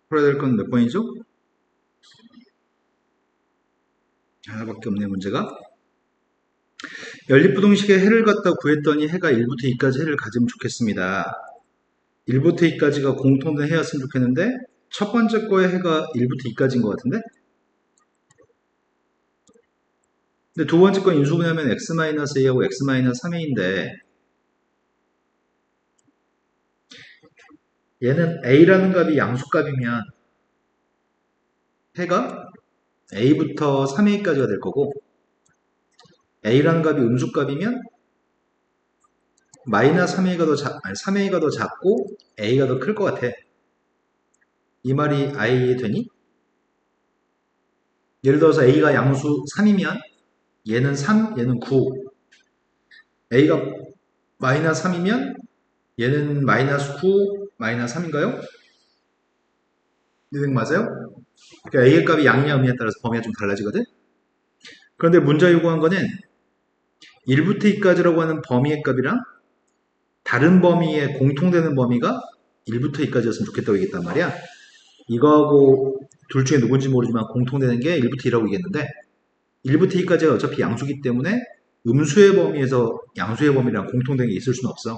풀어야 될 건 몇 번이죠? 하나밖에 없네, 문제가. 연립부등식에 해를 갖다 구했더니 해가 1부터 2까지 해를 가지면 좋겠습니다. 1부터 2까지가 공통된 해였으면 좋겠는데 첫 번째 거의 해가 1부터 2까지인 것 같은데, 근데 두 번째 건 인수분해하면 x-a하고 x-3a인데 얘는 a라는 값이 양수값이면 해가 a부터 3a까지가 될 거고, a라는 값이 음수값이면 마이너스 3a가 더 작고 a가 더 클 것 같아. 이 말이 아예 이해되니? 예를 들어서 a가 양수 3이면 얘는 3, 얘는 9. a가 마이너스 3이면 얘는 마이너스 9, 마이너스 3인가요? 이생 맞아요? 그러니까 a의 값이 양이냐 음이냐에 따라서 범위가 좀 달라지거든? 그런데 문제가 요구한 거는 1부터 2까지라고 하는 범위의 값이랑 다른 범위에 공통되는 범위가 1부터 2까지였으면 좋겠다고 얘기했단 말이야. 이거하고 둘 중에 누군지 모르지만 공통되는 게 1부터 2라고 얘기했는데 1부터 2까지가 어차피 양수기 때문에 음수의 범위에서 양수의 범위랑 공통된 게 있을 수는 없어.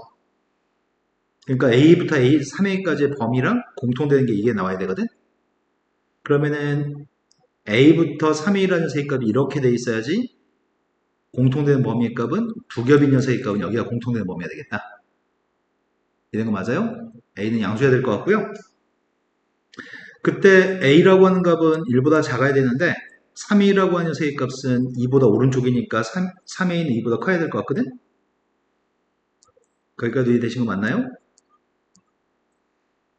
그러니까 a부터 a, 3a까지의 범위랑 공통되는 게 이게 나와야 되거든? 그러면은 a부터 3a라는 세입값이 이렇게 돼 있어야지 공통되는 범위의 값은 두 겹인 녀석의 값은 여기가 공통되는 범위가 되겠다. 이런 거 맞아요? a는 양수해야 될 것 같고요. 그때 a라고 하는 값은 1보다 작아야 되는데 3a라고 하는 녀석의 값은 2보다 오른쪽이니까 3a는 2보다 커야 될 것 같거든? 거기까지 이해되신 거 맞나요?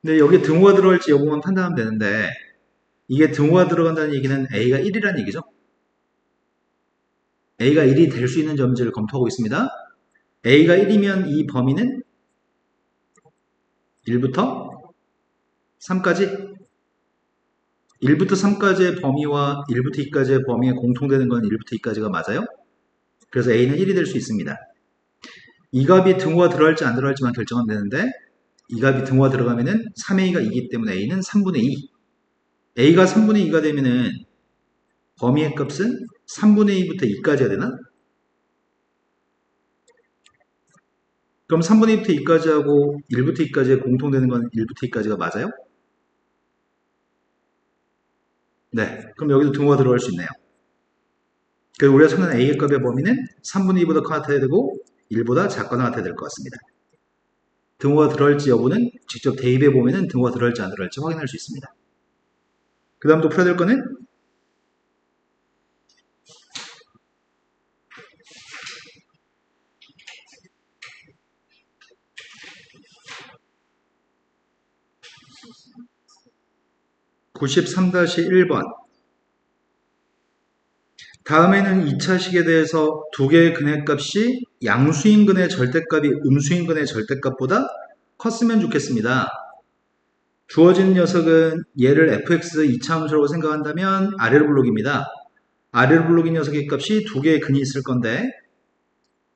근데 여기에 등호가 들어갈지 여부만 판단하면 되는데 이게 등호가 들어간다는 얘기는 a가 1이라는 얘기죠. a가 1이 될 수 있는 점지를 검토하고 있습니다. a가 1이면 이 범위는 1부터 3까지 1부터 3까지의 범위와 1부터 2까지의 범위에 공통되는 건 1부터 2까지가 맞아요. 그래서 a는 1이 될 수 있습니다. 이 값이 등호가 들어갈지 안 들어갈지만 결정하면 되는데 이 값이 등호가 들어가면은 3a가 2기 때문에 a는 3분의 2. a가 3분의 2가 되면은 범위의 값은 3분의 2부터 2까지가 되나? 그럼 3분의 2부터 2까지 하고 1부터 2까지에 공통되는 건 1부터 2까지가 맞아요? 네. 그럼 여기도 등호가 들어갈 수 있네요. 그래서 우리가 찾는 a의 값의 범위는 3분의 2보다 커야 되고 1보다 작거나 같아야 될 것 같습니다. 등호가 들어갈지 여부는 직접 대입해 보면은 등호가 들어갈지 안 들어갈지 확인할 수 있습니다. 그 다음 또 풀어야 될 거는 93-1번. 다음에는 2차 식에 대해서 두 개의 근해값이 양수인근의 절대값이 음수인근의 절대값보다 컸으면 좋겠습니다. 주어진 녀석은 얘를 fx 2차 함수라고 생각한다면 아래로 블록입니다. 아래로 블록인 녀석의 값이 두 개의 근이 있을 건데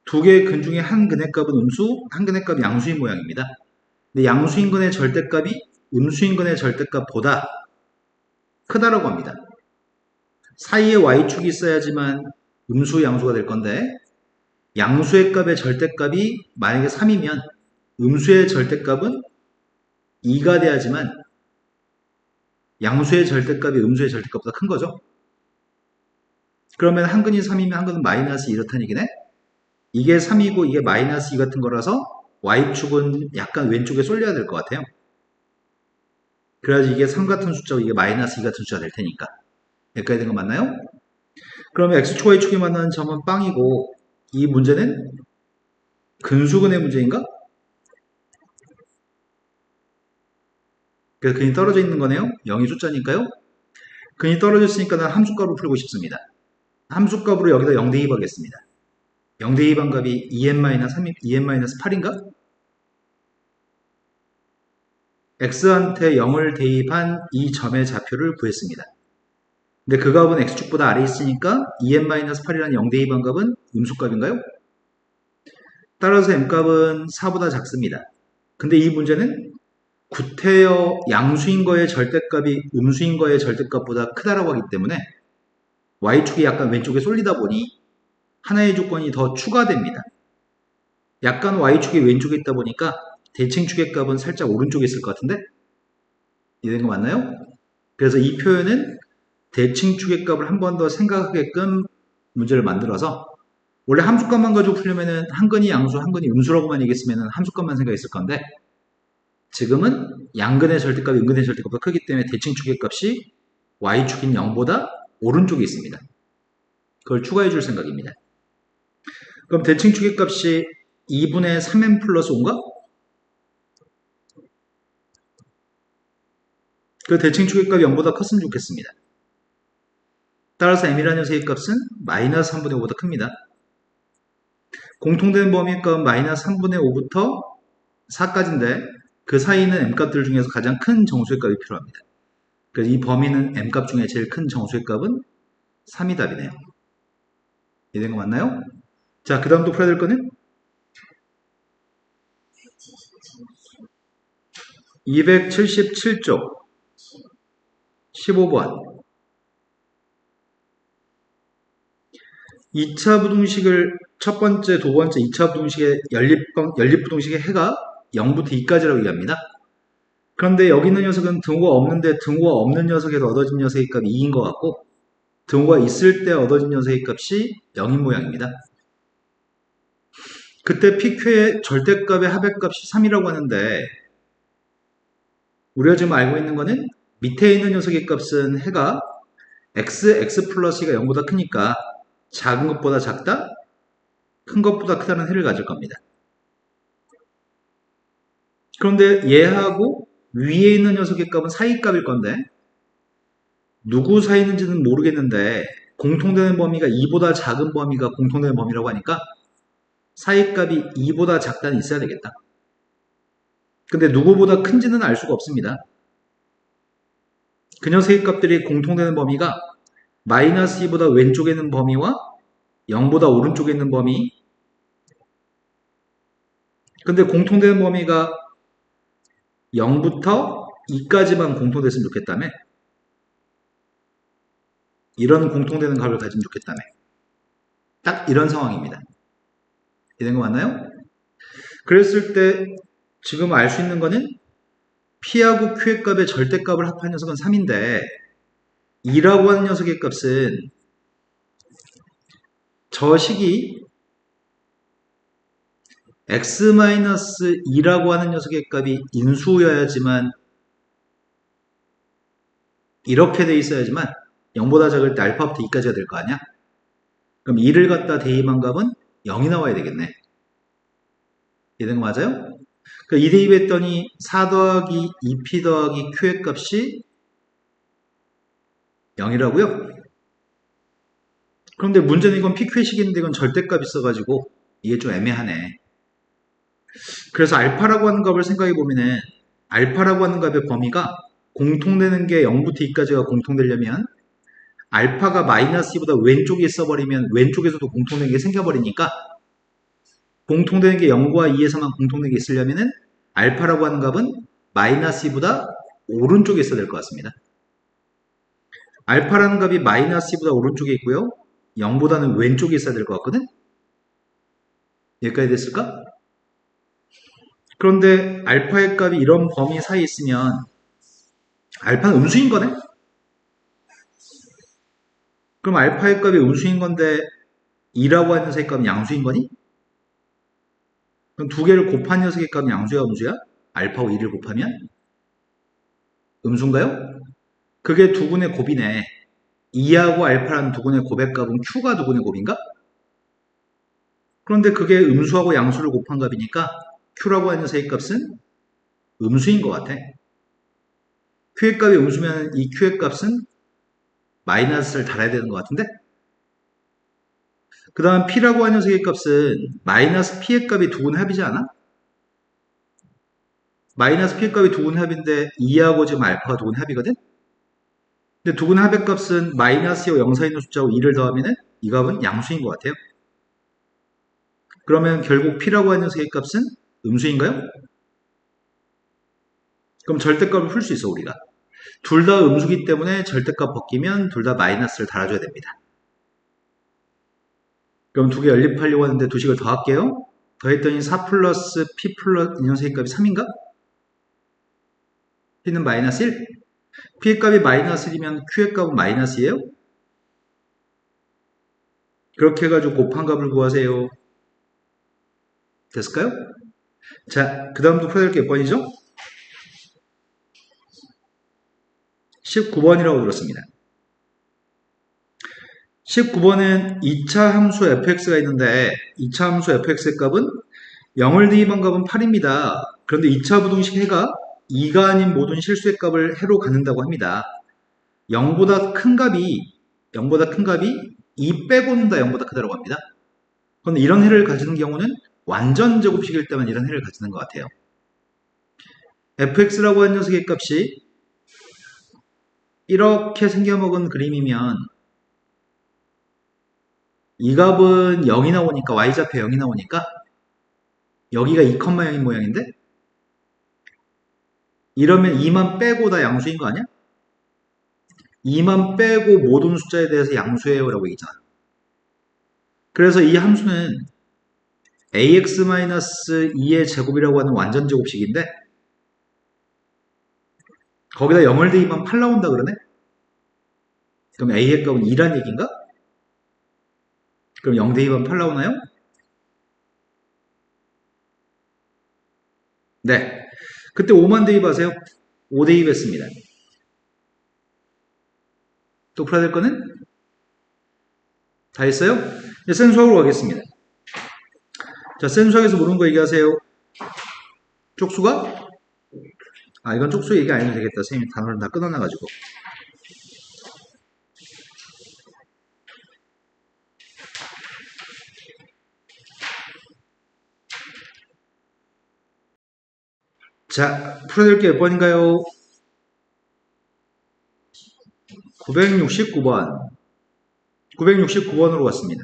두 개의 근 중에 한 근의 값은 음수, 한 근의 값이 양수인 모양입니다. 근데 양수인 근의 절대값이 음수인 근의 절대값보다 크다라고 합니다. 사이에 y축이 있어야지만 음수 양수가 될 건데 양수의 값의 절대값이 만약에 3이면 음수의 절대값은 2가 돼야지만 양수의 절대값이 음수의 절대값보다 큰 거죠. 그러면 한 근이 3이면 한 근은 마이너스 2 이렇다는 얘기네. 이게 3이고 이게 마이너스 2 같은 거라서 y축은 약간 왼쪽에 쏠려야 될 것 같아요. 그래야지 이게 3 같은 숫자고 이게 마이너스 2 같은 숫자가 될 테니까. 여기까지 된 거 맞나요? 그러면 x축, y축이 만나는 점은 빵이고 이 문제는 근수근의 문제인가? 그래서 근이 떨어져 있는 거네요. 0이 숫자니까요. 근이 떨어져 있으니까 난 함수값으로 풀고 싶습니다. 함수값으로 여기다 0 대입하겠습니다. 0 대입한 값이 2n-8인가? x한테 0을 대입한 이 점의 좌표를 구했습니다. 근데 그 값은 x축보다 아래에 있으니까 2n-8이라는 0 대입한 값은 음수값인가요? 따라서 m값은 4보다 작습니다. 근데 이 문제는 구태여 양수인 거의 절대값이 음수인 거의 절대값보다 크다라고 하기 때문에 y축이 약간 왼쪽에 쏠리다 보니 하나의 조건이 더 추가됩니다. 약간 y축이 왼쪽에 있다 보니까 대칭축의 값은 살짝 오른쪽에 있을 것 같은데 이해된 거 맞나요? 그래서 이 표현은 대칭축의 값을 한 번 더 생각하게끔 문제를 만들어서 원래 함수값만 가지고 풀려면은 한근이 양수, 한근이 음수라고만 얘기했으면 함수값만 생각했을 건데 지금은 양근의 절대값이 음근의 절대값보다 크기 때문에 대칭축의 값이 y축인 0보다 오른쪽에 있습니다. 그걸 추가해 줄 생각입니다. 그럼 대칭축의 값이 2분의 3n 플러스 5인가? 그 대칭축의 값이 0보다 컸으면 좋겠습니다. 따라서 m이라는 녀석의 값은 마이너스 3분의 5보다 큽니다. 공통된 범위의 값은 마이너스 3분의 5부터 4까지인데 그 사이는 m값들 중에서 가장 큰 정수의 값이 필요합니다. 그래서 이 범위는 m값 중에 제일 큰 정수의 값은 3이 답이네요. 이해된 거 맞나요? 자, 그 다음 또 풀어야 될 거는 277쪽 15번 2차 부등식을 첫 번째, 두 번째 2차 부등식의 연립부등식의 해가 0부터 2까지라고 얘기합니다. 그런데 여기 있는 녀석은 등호가 없는데 등호가 없는 녀석에서 얻어진 녀석의 값이 2인 것 같고 등호가 있을 때 얻어진 녀석의 값이 0인 모양입니다. 그때 PQ의 절대값의 합의값이 3이라고 하는데 우리가 지금 알고 있는 거는 밑에 있는 녀석의 값은 해가 x 플러스 2가 0보다 크니까 작은 것보다 작다, 큰 것보다 크다는 해를 가질 겁니다. 그런데 얘하고 위에 있는 녀석의 값은 사이값일 건데 누구 사이인지는 모르겠는데 공통되는 범위가 2보다 작은 범위가 공통되는 범위라고 하니까 사이값이 2보다 작다는 있어야 되겠다. 근데 누구보다 큰지는 알 수가 없습니다. 그 녀석의 값들이 공통되는 범위가 마이너스 2보다 왼쪽에 있는 범위와 0보다 오른쪽에 있는 범위. 근데 공통되는 범위가 0부터 2까지만 공통됐으면 좋겠다며. 이런 공통되는 값을 가지면 좋겠다며. 딱 이런 상황입니다. 이해된 거 맞나요? 그랬을 때 지금 알 수 있는 거는 P하고 Q의 값의 절대값을 합한 녀석은 3인데 2라고 하는 녀석의 값은 저 식이 x-2라고 하는 녀석의 값이 인수여야지만 이렇게 돼 있어야지만 0보다 작을 때 알파부터 2까지가 될 거 아니야? 그럼 2를 갖다 대입한 값은 0이 나와야 되겠네. 이해된 거 맞아요? 그러니까 2 대입했더니 4 더하기 2p 더하기 q의 값이 0이라고요? 그런데 문제는 이건 pq의 식인데 이건 절대값이 있어가지고 이게 좀 애매하네. 그래서 알파라고 하는 값을 생각해 보면은 알파라고 하는 값의 범위가 공통되는 게 0부터 2까지가 공통되려면 알파가 마이너스 2보다 왼쪽에 있어버리면 왼쪽에서도 공통된 게 생겨버리니까 공통되는 게 0과 2에서만 공통된 게 있으려면은 알파라고 하는 값은 마이너스 2보다 오른쪽에 있어야 될 것 같습니다. 알파라는 값이 마이너스 2보다 오른쪽에 있고요. 0보다는 왼쪽에 있어야 될 것 같거든? 여기까지 됐을까? 그런데 알파의 값이 이런 범위 사이에 있으면 알파는 음수인 거네? 그럼 알파의 값이 음수인 건데 2라고 하는 녀석의 값은 양수인 거니? 그럼 두 개를 곱한 녀석의 값은 양수야 음수야? 알파하고 2를 곱하면? 음수인가요? 그게 두근의 곱이네. 2하고 알파라는 두근의 곱의 값은 Q가 두근의 곱인가? 그런데 그게 음수하고 양수를 곱한 값이니까 Q라고 하는 녀석의 값은 음수인 것 같아. Q의 값이 음수면 이 Q의 값은 마이너스를 달아야 되는 것 같은데? 그 다음 P라고 하는 녀석의 값은 마이너스 P의 값이 두근의 합이지 않아? 마이너스 P의 값이 두근의 합인데 2하고 지금 알파가 두근의 합이거든? 근데 두근의 합의 값은 마이너스와 0 사이 있는 숫자하고 2를 더하면 이 값은 양수인 것 같아요. 그러면 결국 P라고 하는 녀석의 값은 음수인가요? 그럼 절대값을 풀 수 있어, 우리가. 둘 다 음수기 때문에 절대값 벗기면 둘 다 마이너스를 달아줘야 됩니다. 그럼 두 개 연립하려고 하는데 두 식을 더할게요. 더했더니 4 플러스 P 플러스 인정세기 값이 3인가? P는 마이너스 1? P의 값이 마이너스 1이면 Q의 값은 마이너스예요? 그렇게 해가지고 곱한 값을 구하세요. 됐을까요? 자, 그 다음도 풀어야 될 게 몇 번이죠? 19번이라고 들었습니다. 19번은 2차 함수 fx가 있는데 2차 함수 fx의 값은 0을 대입한 값은 8입니다. 그런데 2차 부등식 해가 2가 아닌 모든 실수의 값을 해로 갖는다고 합니다. 0보다 큰 값이 2 빼고는 다 0보다 크다고 합니다. 그런데 이런 해를 가지는 경우는 완전 제곱식일 때만 이런 해를 가지는 것 같아요. fx라고 하는 녀석의 값이 이렇게 생겨먹은 그림이면 이 값은 0이 나오니까 y좌표 0이 나오니까 여기가 2,0인 모양인데 이러면 2만 빼고 다 양수인 거 아니야? 2만 빼고 모든 숫자에 대해서 양수예요 라고 얘기잖아. 그래서 이 함수는 ax-2의 제곱이라고 하는 완전 제곱식인데 거기다 0을 대입하면 8 나온다 그러네? 그럼 a의 값은 2란 얘기인가? 그럼 0 대입하면 8 나오나요? 네. 그때 5만 대입하세요. 5 대입했습니다. 또 풀어야 될 거는? 다 했어요? 이제 센 수학으로 가겠습니다. 자, 센 수학에서 모르는 거 얘기하세요. 쪽수가? 아, 이건 쪽수 얘기 안 해도 되겠다. 선생님이 단어를 다 끊어놔가지고. 자, 풀어야 될 게 몇 번인가요? 969번. 969번으로 왔습니다.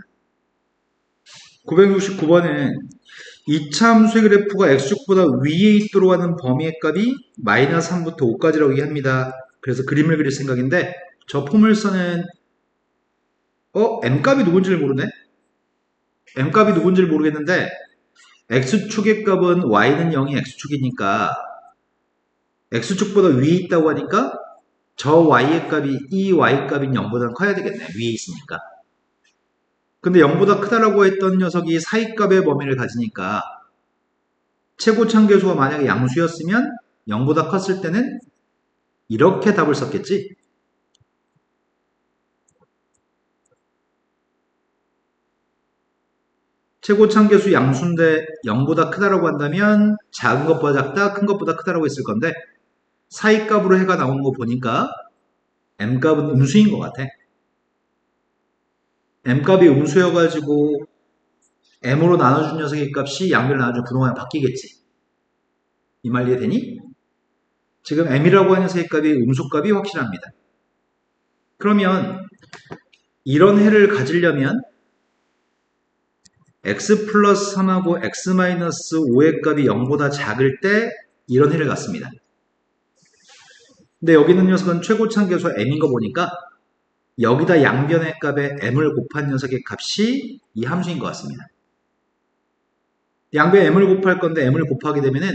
969번은 2차 함수의 그래프가 x축보다 위에 있도록 하는 범위의 값이 마이너스 3부터 5까지라고 얘기합니다. 그래서 그림을 그릴 생각인데 저 포물선은 m값이 누군지를 모르네? m값이 누군지를 모르겠는데 x축의 값은 y는 0이 x축이니까 x축보다 위에 있다고 하니까 저 y의 값이 이 y값인 0보다는 커야 되겠네. 위에 있으니까. 근데 0보다 크다라고 했던 녀석이 사이값의 범위를 가지니까 최고참계수가 만약에 양수였으면 0보다 컸을 때는 이렇게 답을 썼겠지. 최고참계수 양수인데 0보다 크다라고 한다면 작은 것보다 작다, 큰 것보다 크다라고 했을 건데 사이값으로 해가 나오는 거 보니까 m값은 음수인 것 같아. m값이 음수여가지고 m으로 나눠준 녀석의 값이 양변을 나눠준 부동하면 바뀌겠지. 이 말 이해되니? 지금 m이라고 하는 녀석의 값이 음수값이 확실합니다. 그러면 이런 해를 가지려면 x 플러스 3하고 x 마이너스 5의 값이 0보다 작을 때 이런 해를 갖습니다. 근데 여기 있는 녀석은 최고참계수 m인 거 보니까 여기다 양변의 값에 m을 곱한 녀석의 값이 이 함수인 것 같습니다. 양변에 m을 곱할 건데 m을 곱하게 되면은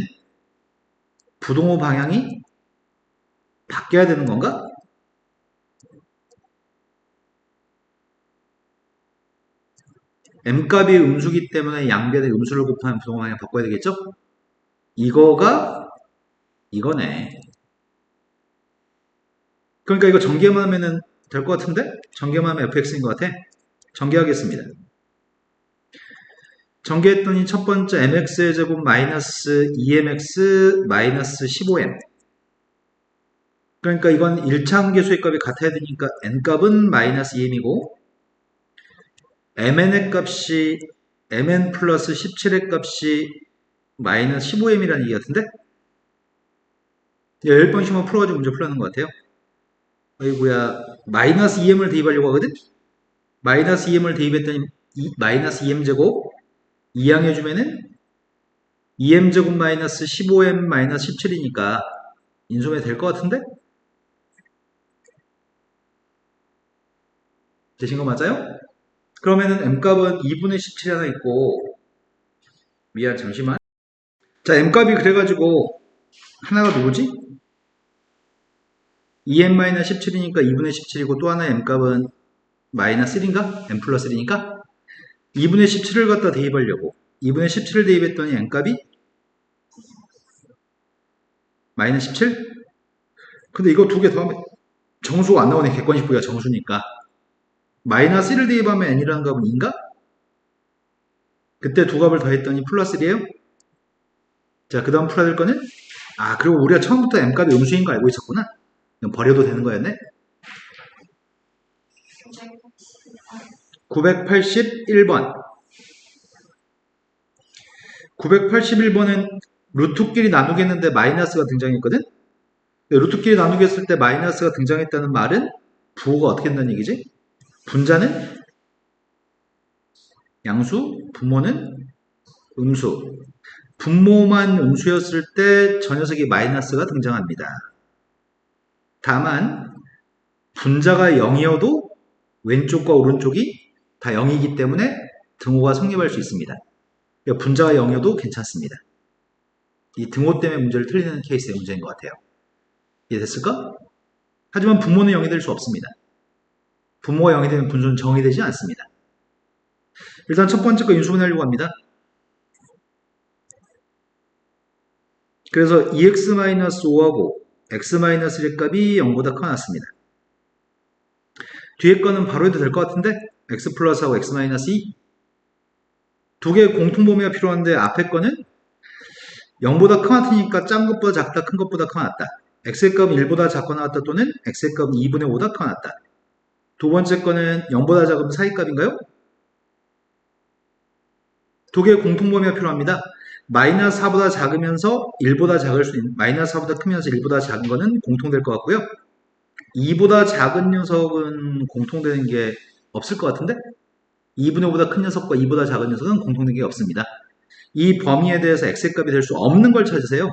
부동호 방향이 바뀌어야 되는 건가? m값이 음수기 때문에 양변에 음수를 곱하면 부동호 방향 바꿔야 되겠죠? 이거가 이거네. 그러니까 이거 전개만 하면은 될 것 같은데? 전개만 하면 fx인 것 같아. 전개하겠습니다. 전개했더니 첫 번째 mx의 제곱 마이너스 2mx 마이너스 15m. 그러니까 이건 1차 함계수의 값이 같아야 되니까 n값은 마이너스 2m이고 mn의 값이 mn 플러스 17의 값이 마이너스 15m이라는 얘기 같은데? 10번씩만 풀어가지고 문제 풀어는 것 같아요. 어이구야, 마이너스 2m을 대입하려고 하거든? 마이너스 2m을 대입했더니 마이너스 2m 제곱 2항해주면은 2m 제곱 마이너스 15m 마이너스 17이니까 인수분해 될 것 같은데? 되신 거 맞아요? 그러면은 m값은 2분의 17이 하나 있고, 미안, 잠시만. 자, m값이 그래가지고, 하나가 누구지? 2n-17이니까 2분의 17이고, 또 하나의 m값은 마이너스 1인가? m 플러스 1이니까? 2분의 17을 갖다 대입하려고. 2분의 17을 대입했더니 n값이 마이너스 17? 근데 이거 두 개 더하면 정수가 안 나오네. 객관식 부위가 정수니까. 마이너스 1을 대입하면 n이라는 값은 2인가? 그때 두 값을 더했더니 플러스 1이에요? 자, 그 다음 풀어야 될 거는? 아, 그리고 우리가 처음부터 m값이 음수인 거 알고 있었구나. 그럼 버려도 되는 거였네? 981번. 981번은 루트끼리 나누겠는데 마이너스가 등장했거든? 루트끼리 나누겠을 때 마이너스가 등장했다는 말은 부호가 어떻게 된다는 얘기지? 분자는 양수, 분모는 음수. 분모만 음수였을 때 저 녀석이 마이너스가 등장합니다. 다만 분자가 0이어도 왼쪽과 오른쪽이 다 0이기 때문에 등호가 성립할 수 있습니다. 분자가 0이어도 괜찮습니다. 이 등호 때문에 문제를 틀리는 케이스의 문제인 것 같아요. 이해됐을까? 하지만 분모는 0이 될 수 없습니다. 분모가 0이 되면 분수는 정이 되지 않습니다. 일단 첫 번째 거 인수분해하려고 합니다. 그래서 2x-5하고 x-1의 값이 0보다 커놨습니다. 뒤에 거는 바로 해도 될 것 같은데 x 플러스하고 x-2 두 개의 공통범위가 필요한데 앞에 거는 0보다 커놨으니까 짠 것보다 작다 큰 것보다 커놨다. x의 값은 1보다 작거나 같다 또는 x의 값은 2분의 5보다 커놨다. 두 번째 거는 0보다 작으면 사이 값인가요? 두 개의 공통범위가 필요합니다. 마이너스 4보다 작으면서 1보다 작을 수 있는 마이너스 4보다 크면서 1보다 작은 거는 공통될 것 같고요. 2보다 작은 녀석은 공통되는 게 없을 것 같은데 2분의 5보다 큰 녀석과 2보다 작은 녀석은 공통된 게 없습니다. 이 범위에 대해서 x의 값이 될 수 없는 걸 찾으세요.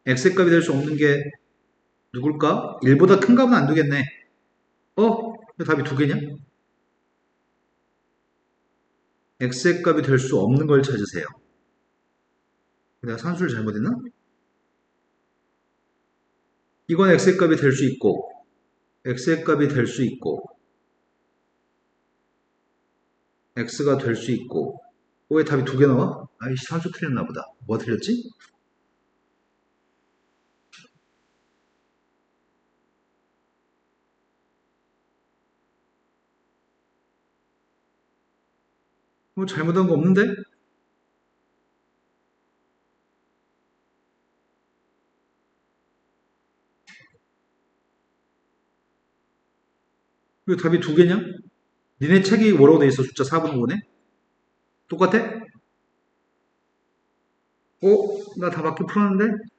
x의 값이 될 수 없는 게 누굴까? 1보다 큰 값은 안 되겠네. 답이 두 개냐? x의 값이 될 수 없는 걸 찾으세요. 내가 산수를 잘못했나? 이건 x의 값이 될 수 있고 x의 값이 될 수 있고 x가 될 수 있고 왜 답이 두 개 나와? 아이씨 산수 틀렸나 보다. 뭐 틀렸지? 뭐 잘못한 거 없는데? 왜 답이 두 개냐? 니네 책이 뭐라고 돼 있어? 숫자 4분의 5네? 똑같아? 나 다 맞게 풀었는데?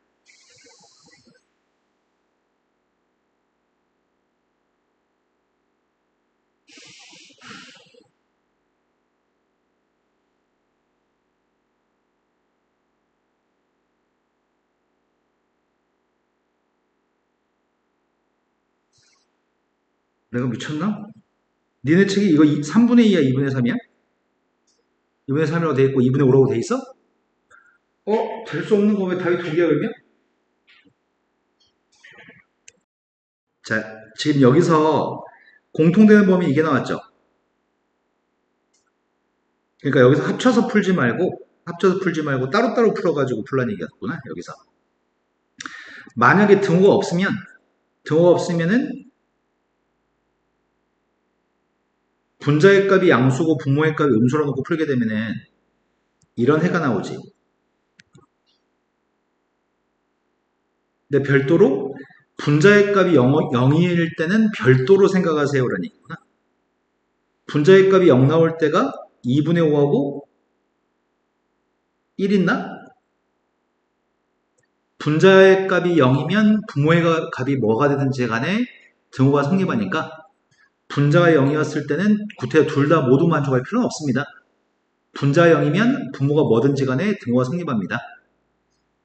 내가 미쳤나? 니네 책이 이거 3분의 2야, 2분의 3이야? 2분의 3이라고 돼 있고 2분의 5라고 돼 있어? 될 수 없는 거 왜 답이 두 개야, 그러면? 자, 지금 여기서 공통되는 범위 이게 나왔죠? 그러니까 여기서 합쳐서 풀지 말고 따로따로 풀어가지고 풀라는 얘기였구나, 여기서. 만약에 등호가 없으면은 분자의 값이 양수고 분모의 값이 음수로 놓고 풀게 되면은 이런 해가 나오지. 근데 별도로 분자의 값이 0일 때는 별도로 생각하세요라는 얘기구나. 분자의 값이 0 나올 때가 2분의 5하고 1 있나? 분자의 값이 0이면 분모의 값이 뭐가 되든지 간에 등호가 성립하니까 분자가 0이었을 때는 구태 둘 다 모두 만족할 필요는 없습니다. 분자가 0이면 분모가 뭐든지 간에 등호가 성립합니다.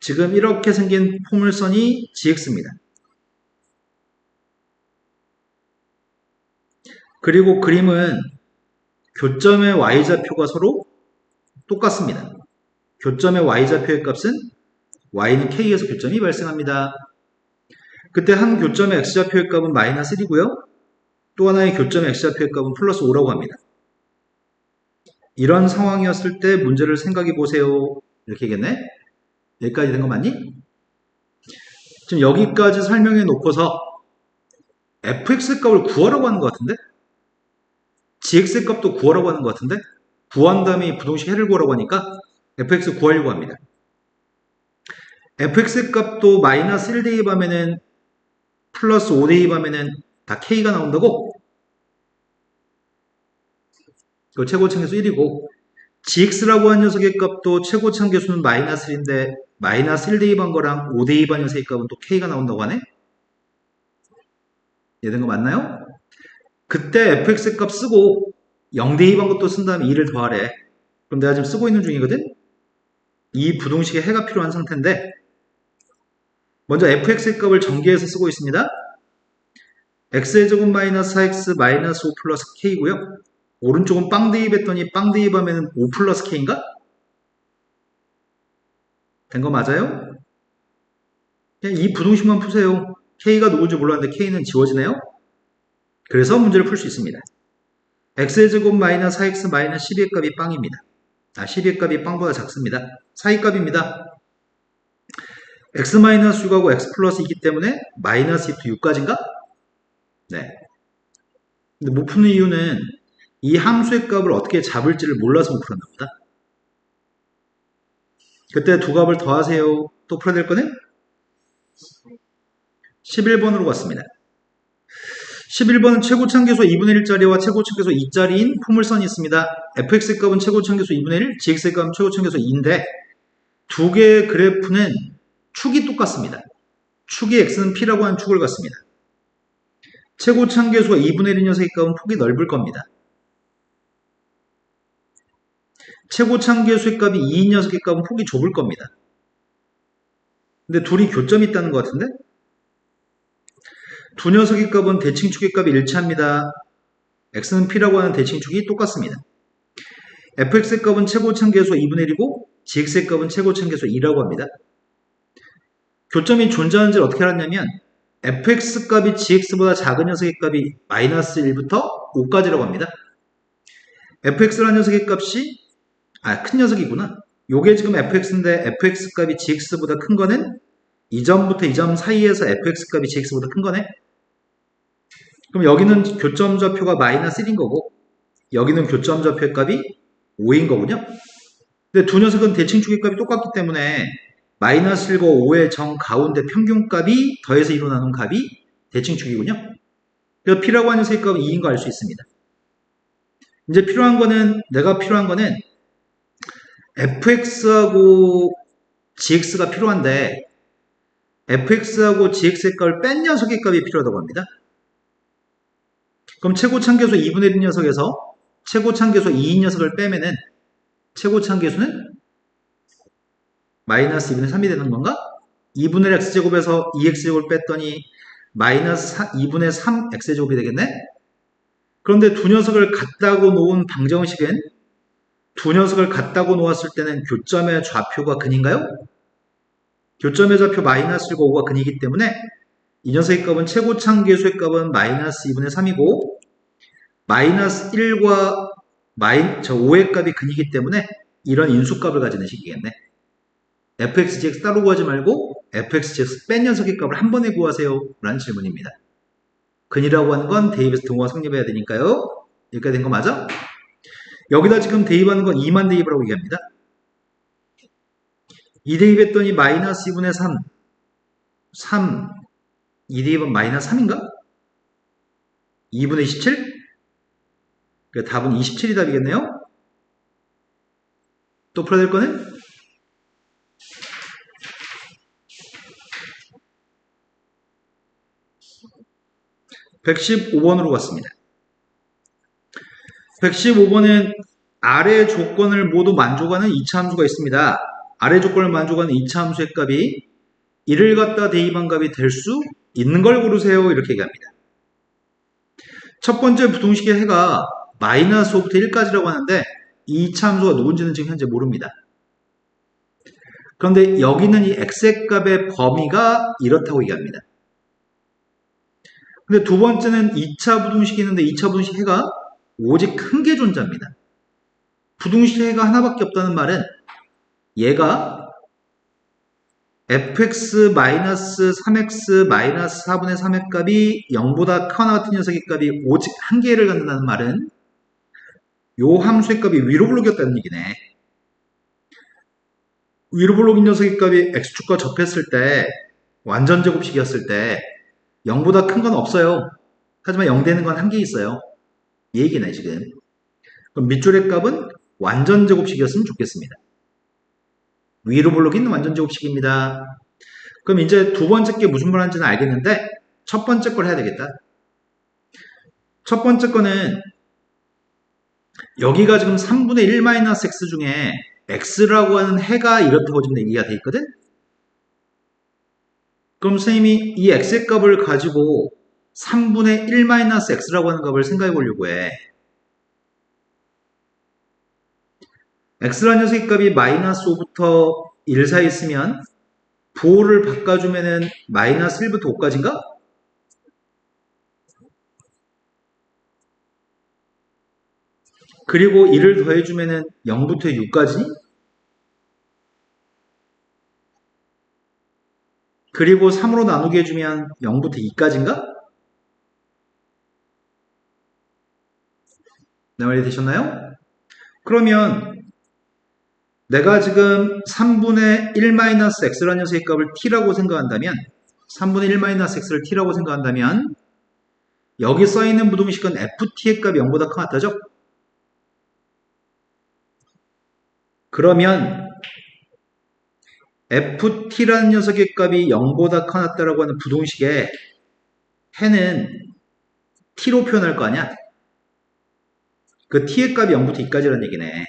지금 이렇게 생긴 포물선이 gx입니다. 그리고 그림은 교점의 y좌표가 서로 똑같습니다. 교점의 y좌표의 값은 y는 k에서 교점이 발생합니다. 그때 한 교점의 x좌표의 값은 마이너스 1이고요. 또 하나의 교점의 x좌표의 값은 플러스 5라고 합니다. 이런 상황이었을 때 문제를 생각해 보세요. 이렇게 되겠네. 여기까지 된 거 맞니? 지금 여기까지 설명해 놓고서 fx 값을 구하라고 하는 것 같은데? gx 값도 구하라고 하는 것 같은데? 구한 다음에 부동식 해를 구하라고 하니까 fx 구하려고 합니다. fx 값도 마이너스 1 대입하면은 플러스 5 대입하면은 다 k가 나온다고? 그 최고차계수 1이고 gx라고 한 녀석의 값도 최고차계수는 마이너스 1인데 마이너스 1 대입한 거랑 5 대입한 녀석의 값은 또 k가 나온다고 하네? 이해된 거 맞나요? 그때 fx 값 쓰고 0 대입한 것도 쓴 다음에 2를 더하래. 그럼 내가 지금 쓰고 있는 중이거든? 이 부동식에 해가 필요한 상태인데 먼저 fx의 값을 전개해서 쓰고 있습니다. x의 제곱 마이너스 4x 마이너스 5 플러스 k고요. 오른쪽은 빵 대입했더니 빵 대입하면 5 플러스 k인가? 된 거 맞아요? 그냥 이 부동식만 푸세요. k가 누군지 몰랐는데 k는 지워지네요. 그래서 문제를 풀 수 있습니다. x의 제곱 마이너스 4x 마이너스 12의 값이 빵입니다. 12의 값이 빵보다 작습니다. 4의 값입니다. x 마이너스 6하고 x 플러스 2이기 때문에 마이너스 2부터 6까지인가? 네. 근데 못 푸는 이유는 이 함수의 값을 어떻게 잡을지를 몰라서 못 풀었나 보다. 그때 두 값을 더하세요. 또 풀어야 될 거는? 11번으로 갔습니다. 11번은 최고차계수 2분의 1짜리와 최고차계수 2짜리인 포물선이 있습니다. fx의 값은 최고차계수 2분의 1, gx의 값은 최고차계수 2인데 두 개의 그래프는 축이 똑같습니다. 축이 x는 p라고 하는 축을 갖습니다. 최고차계수가 2분의 1인 녀석의 값은 폭이 넓을 겁니다. 최고차계수의 값이 2인 녀석의 값은 폭이 좁을 겁니다. 근데 둘이 교점이 있다는 것 같은데? 두 녀석의 값은 대칭축의 값이 일치합니다. x는 p라고 하는 대칭축이 똑같습니다. fx의 값은 최고차계수 2분의 1이고 gx의 값은 최고차계수 2라고 합니다. 교점이 존재하는지를 어떻게 알았냐면 fx 값이 gx보다 작은 녀석의 값이 마이너스 1부터 5까지라고 합니다. fx라는 녀석의 값이 큰 녀석이구나. 요게 지금 fx인데 fx 값이 gx보다 큰 거는 이 점부터 이 점 사이에서 fx 값이 gx보다 큰 거네. 그럼 여기는 교점 좌표가 마이너스 1인 거고 여기는 교점 좌표의 값이 5인 거군요. 근데 두 녀석은 대칭축의 값이 똑같기 때문에 마이너스 1과 5의 정 가운데 평균값이 더해서 2로 나눈 값이 대칭축이군요. 그래서 p라고 하는 녀석의 값은 2인 거 알 수 있습니다. 이제 내가 필요한 거는 fx하고 gx가 필요한데 fx하고 gx의 값을 뺀 녀석의 값이 필요하다고 합니다. 그럼 최고차계수 2분의 1 녀석에서 최고차계수 2인 녀석을 빼면은 최고차계수는 마이너스 2분의 3이 되는 건가? 2분의 1 x제곱에서 2x제곱을 뺐더니 마이너스 2분의 3 x제곱이 되겠네? 그런데 두 녀석을 같다고 놓은 방정식은 두 녀석을 같다고 놓았을 때는 교점의 좌표가 근인가요? 교점의 좌표 마이너스 1과 5가 근이기 때문에 이 녀석의 값은 최고차계수의 값은 마이너스 2분의 3이고 마이너스 1과 5의 값이 근이기 때문에 이런 인수값을 가지는 식이겠네. fx, gx 따로 구하지 말고 fx, gx 뺀 녀석의 값을 한 번에 구하세요 라는 질문입니다. 근이라고 하는 건 대입에서 등호가 성립해야 되니까요. 여기까지 된 거 맞아? 여기다 지금 대입하는 건 2만 대입이라고 얘기합니다. 2 대입했더니 마이너스 2분의 3 2 대입은 마이너스 3인가? 2분의 27? 그러니까 답은 27이 답이겠네요. 또 풀어야 될 거는? 115번으로 갔습니다. 115번은 아래 조건을 모두 만족하는 2차 함수가 있습니다. 아래 조건을 만족하는 2차 함수의 값이 1을 갖다 대입한 값이 될 수 있는 걸 고르세요. 이렇게 얘기합니다. 첫 번째 부동식의 해가 마이너스 5부터 1까지라고 하는데 이 2차 함수가 누군지는 지금 현재 모릅니다. 그런데 여기는 이 x의 값의 범위가 이렇다고 얘기합니다. 근데 두 번째는 2차 부동식이 있는데 2차 부동식 해가 오직 큰 게 존재합니다. 부동식 해가 하나밖에 없다는 말은 얘가 fx-3x-4분의 3의 값이 0보다 크거나 같은 녀석의 값이 오직 한 개를 갖는다는 말은 요 함수의 값이 위로 블록이었다는 얘기네. 위로 블록인 녀석의 값이 x축과 접했을 때 완전 제곱식이었을 때 0보다 큰 건 없어요. 하지만 0 되는 건 한 개 있어요. 이 얘기네 지금. 그럼 밑줄의 값은 완전 제곱식이었으면 좋겠습니다. 위로 블록인 완전 제곱식입니다. 그럼 이제 두 번째 게 무슨 말 하는지는 알겠는데 첫 번째 걸 해야 되겠다. 첫 번째 거는 여기가 지금 3분의 1-x 중에 x라고 하는 해가 이렇다고 지금 얘기가 돼 있거든? 그럼 선생님이 이 x의 값을 가지고 3분의 1-x라고 하는 값을 생각해 보려고 해. x라는 녀석의 값이 마이너스 5부터 1 사이 있으면 부호를 바꿔주면은 마이너스 1부터 5까지인가? 그리고 1을 더해주면은 0부터 6까지? 그리고 3으로 나누게 해주면 0부터 2까지인가? 내 말이 되셨나요? 그러면 내가 지금 3분의 1-x라는 녀석의 값을 t라고 생각한다면 3분의 1-x를 t라고 생각한다면 여기 써있는 부동식은 ft의 값이 0보다 크다 같다죠? 그러면 ft라는 녀석의 값이 0보다 커났다라고 하는 부동식의 해는 t로 표현할 거 아니야? 그 t의 값이 0부터 2까지라는 얘기네.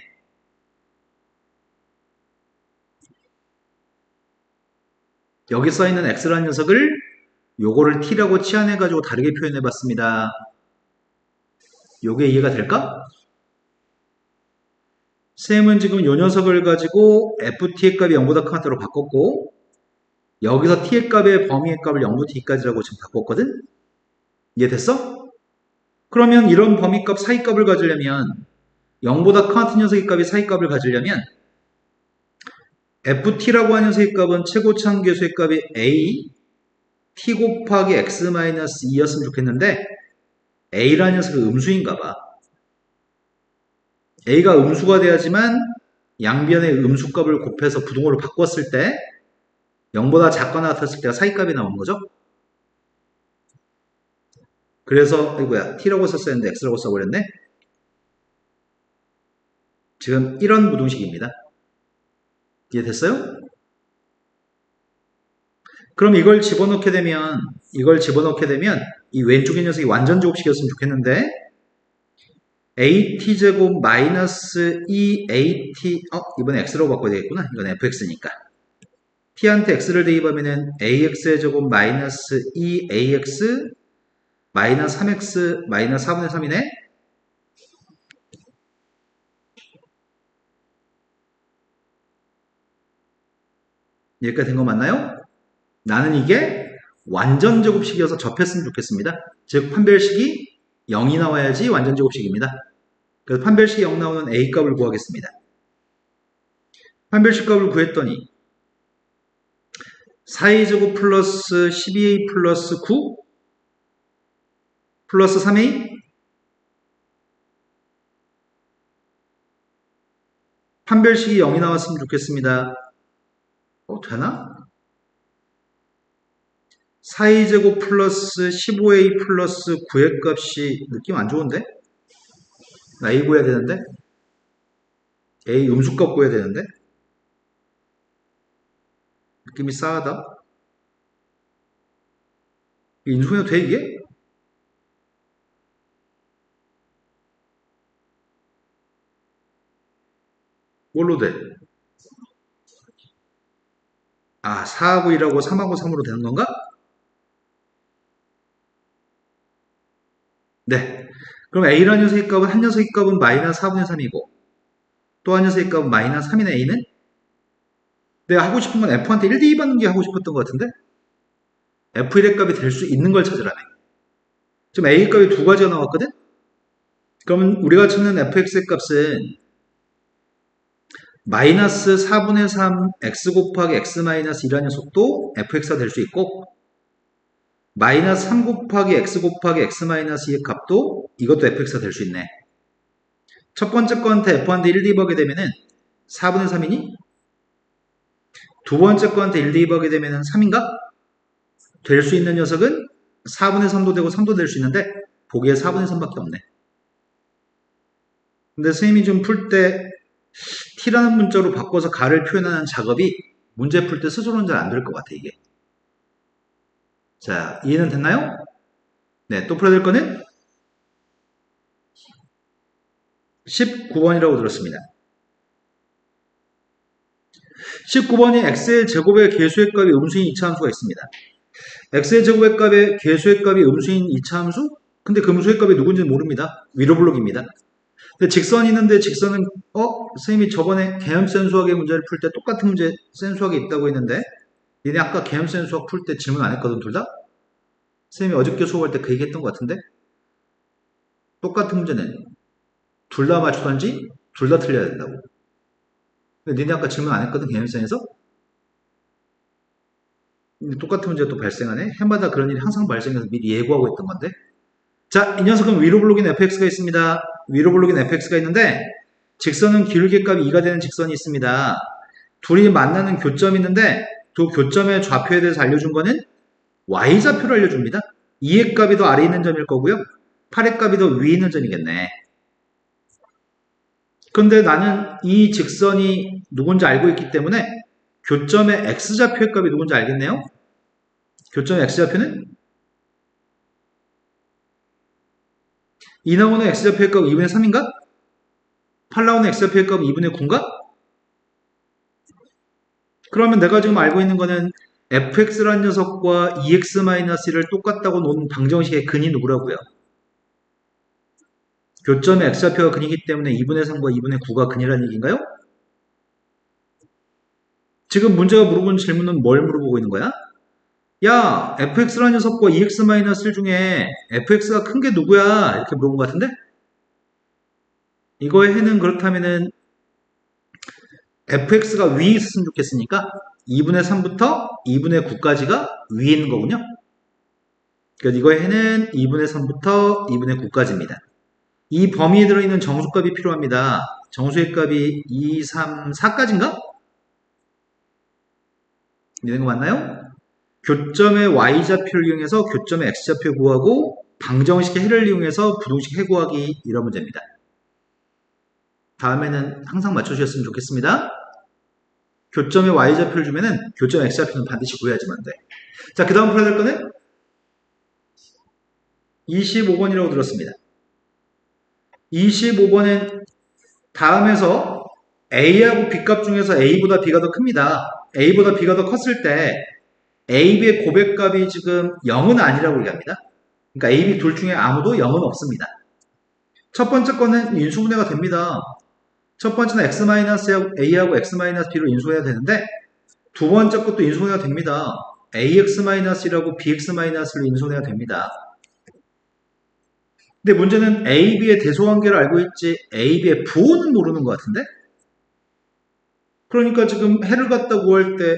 여기 써있는 x라는 녀석을 요거를 t라고 치환해가지고 다르게 표현해봤습니다. 요게 이해가 될까? 쌤은 지금 요 녀석을 가지고 ft의 값이 0보다 커났다로 바꿨고 여기서 t의 값의 범위의 값을 0부터 2까지라고 지금 바꿨거든? 이해됐어? 그러면 이런 범위값 사이값을 가지려면 0보다 큰 같은 녀석의 값이 사이값을 가지려면 ft라고 하는 녀석의 값은 최고차함계수의 값이 a t 곱하기 x-2였으면 좋겠는데 a라는 녀석은 음수인가 봐. a가 음수가 돼야지만 양변의 음수값을 곱해서 부동호로 바꿨을 때 0보다 작거나 같았을 때가 사이값이 나오는 거죠. 그래서 이거야 t라고 썼어야 했는데 x라고 써버렸네. 지금 이런 부동식입니다. 이해됐어요? 그럼 이걸 집어넣게 되면 이 왼쪽의 녀석이 완전 제곱식이었으면 좋겠는데 at제곱 마이너스 2at 이번에 x라고 바꿔야 되겠구나. 이건 fx니까 t한테 x를 대입하면은 ax의 제곱 마이너스 2ax 마이너스 3x 마이너스 4분의 3이네. 여기까지 된 거 맞나요? 나는 이게 완전 제곱식이어서 접했으면 좋겠습니다. 즉 판별식이 0이 나와야지 완전 제곱식입니다. 그래서 판별식이 0 나오는 a값을 구하겠습니다. 판별식 값을 구했더니 4a제곱 플러스 12a 플러스 9 플러스 3a 판별식이 0이 나왔으면 좋겠습니다. 되나? 4a제곱 플러스 15a 플러스 9의 값이 느낌 안 좋은데? 나 a 구해야 되는데? a 음수값 구해야 되는데? 느낌이 싸하다. 인수분해 돼 이게? 뭘로 돼? 아, 4하고 1하고 3하고 3으로 되는 건가? 네. 그럼 A라는 녀석의 값은 한 녀석의 값은 마이너스 4분의 3이고 또 한 녀석의 값은 마이너스 3이네 A는? 내가 하고 싶은 건 F한테 1대2 받는 게 하고 싶었던 것 같은데 F1의 값이 될 수 있는 걸 찾으라네. 지금 A 값이 두 가지가 나왔거든? 그러면 우리가 찾는 fx의 값은 마이너스 4분의 3 x 곱하기 x 마이너스 1라는 녀석도 fx가 될 수 있고 마이너스 3 곱하기 x 곱하기 x 마이너스 2의 값도 이것도 fx가 될 수 있네. 첫 번째 거한테 f한테 1 대입하게 되면은 4분의 3이니? 두 번째 거한테 1 대입하게 되면은 3인가? 될 수 있는 녀석은 4분의 3도 되고 3도 될 수 있는데 보기에 4분의 3밖에 없네. 근데 선생님이 좀 풀 때 t라는 문자로 바꿔서 가를 표현하는 작업이 문제 풀 때 스스로는 잘 안 될 것 같아 이게. 자, 이해는 됐나요? 네, 또 풀어야 될 거는 19번이라고 들었습니다. 19번이 x의 제곱의 개수의 값이 음수인 이차함수가 있습니다. x의 제곱의 값의 개수의 값이 음수인 이차함수? 근데 그 음수의 값이 누군지는 모릅니다. 위로블록입니다. 근데 직선이 있는데 직선은 선생님이 저번에 개념센 수학의 문제를 풀 때 똑같은 문제 센 수학이 있다고 했는데 얘네 아까 개념센 수학 풀 때 질문 안 했거든 둘 다? 선생님이 어저께 수업할 때 그 얘기 했던 것 같은데 똑같은 문제는 둘 다 맞추던지 둘 다 틀려야 된다고. 근데 니네 아까 질문 안 했거든 개념센에서? 근데 똑같은 문제가 또 발생하네? 해마다 그런 일이 항상 발생해서 미리 예고하고 있던 건데 자, 이 녀석은 위로 블록인 fx가 있습니다. 위로 블록인 fx가 있는데 직선은 기울기 값이 2가 되는 직선이 있습니다. 둘이 만나는 교점이 있는데 두 교점의 좌표에 대해서 알려준 거는 y좌표를 알려줍니다. 2의 값이 더 아래에 있는 점일 거고요. 8의 값이 더 위에 있는 점이겠네. 근데 나는 이 직선이 누군지 알고 있기 때문에 교점의 x좌표의 값이 누군지 알겠네요. 교점의 x좌표는 2 나오는 x좌표의 값 2분의 3인가? 8 나오는 x좌표의 값 2분의 9인가? 그러면 내가 지금 알고 있는 거는 fx라는 녀석과 2x-1을 똑같다고 놓은 방정식의 근이 누구라고요? 교점의 x좌표가 근이기 때문에 2분의 3과 2분의 9가 근이라는 얘기인가요? 지금 문제가 물어본 질문은 뭘 물어보고 있는 거야? 야, fx라는 녀석과 2x-1 중에 fx가 큰 게 누구야? 이렇게 물어본 것 같은데? 이거의 해는 그렇다면은 fx가 위에 있었으면 좋겠으니까 2분의 3부터 2분의 9까지가 위에 있는 거군요. 그래서 이거의 해는 2분의 3부터 2분의 9까지입니다. 이 범위에 들어있는 정수값이 필요합니다. 정수의 값이 2, 3, 4까지인가? 이런 거 맞나요? 교점의 y좌표를 이용해서 교점의 x좌표 구하고 방정식의 해를 이용해서 부동식 해 구하기 이런 문제입니다. 다음에는 항상 맞춰주셨으면 좋겠습니다. 교점의 y좌표를 주면은 교점 x좌표는 반드시 구해야지만 돼. 자, 그 다음 풀어야 될 거는 25번이라고 들었습니다. 25번은 다음에서 A하고 B값 중에서 A보다 B가 더 큽니다. A보다 B가 더 컸을 때 A, B의 고백값이 지금 0은 아니라고 얘기합니다. 그러니까 A, B 둘 중에 아무도 0은 없습니다. 첫 번째 거는 인수분해가 됩니다. 첫 번째는 X-A하고 X-B로 인수해야 되는데 두 번째 것도 인수분해가 됩니다. AX-1하고 BX-로 인수분해가 됩니다. 근데 문제는 A, B의 대소관계를 알고 있지 A, B의 부호는 모르는 것 같은데? 그러니까 지금 해를 갖다 구할 때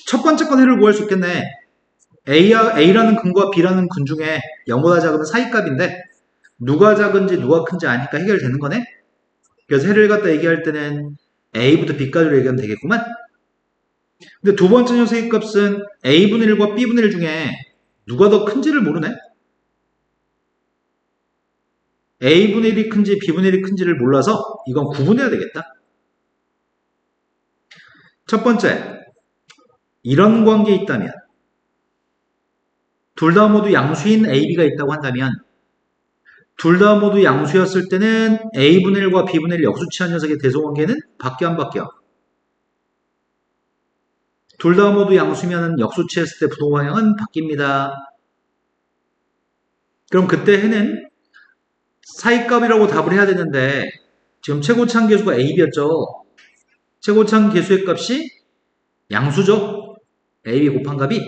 첫 번째 건 해를 구할 수 있겠네. A라는 근과 B라는 근 중에 0보다 작으면 사이값인데 누가 작은지 누가 큰지 아니까 해결되는 거네? 그래서 해를 갖다 얘기할 때는 A부터 B까지로 얘기하면 되겠구만. 근데 두 번째 녀석의 값은 A분의 1과 B분의 1 중에 누가 더 큰지를 모르네? A분의 1이 큰지 B분의 1이 큰지를 몰라서 이건 구분해야 되겠다. 첫 번째, 이런 관계에 있다면 둘 다 모두 양수인 A, B가 있다고 한다면 둘 다 모두 양수였을 때는 A분의 1과 B분의 1 역수치한 녀석의 대소관계는 바뀌어 안 바뀌어? 둘 다 모두 양수면 역수치했을 때 부동 방향은 바뀝니다. 그럼 그때 해는 사이값이라고 답을 해야 되는데 지금 최고차항 계수가 AB였죠. 최고차항 계수의 값이 양수죠. AB 곱한 값이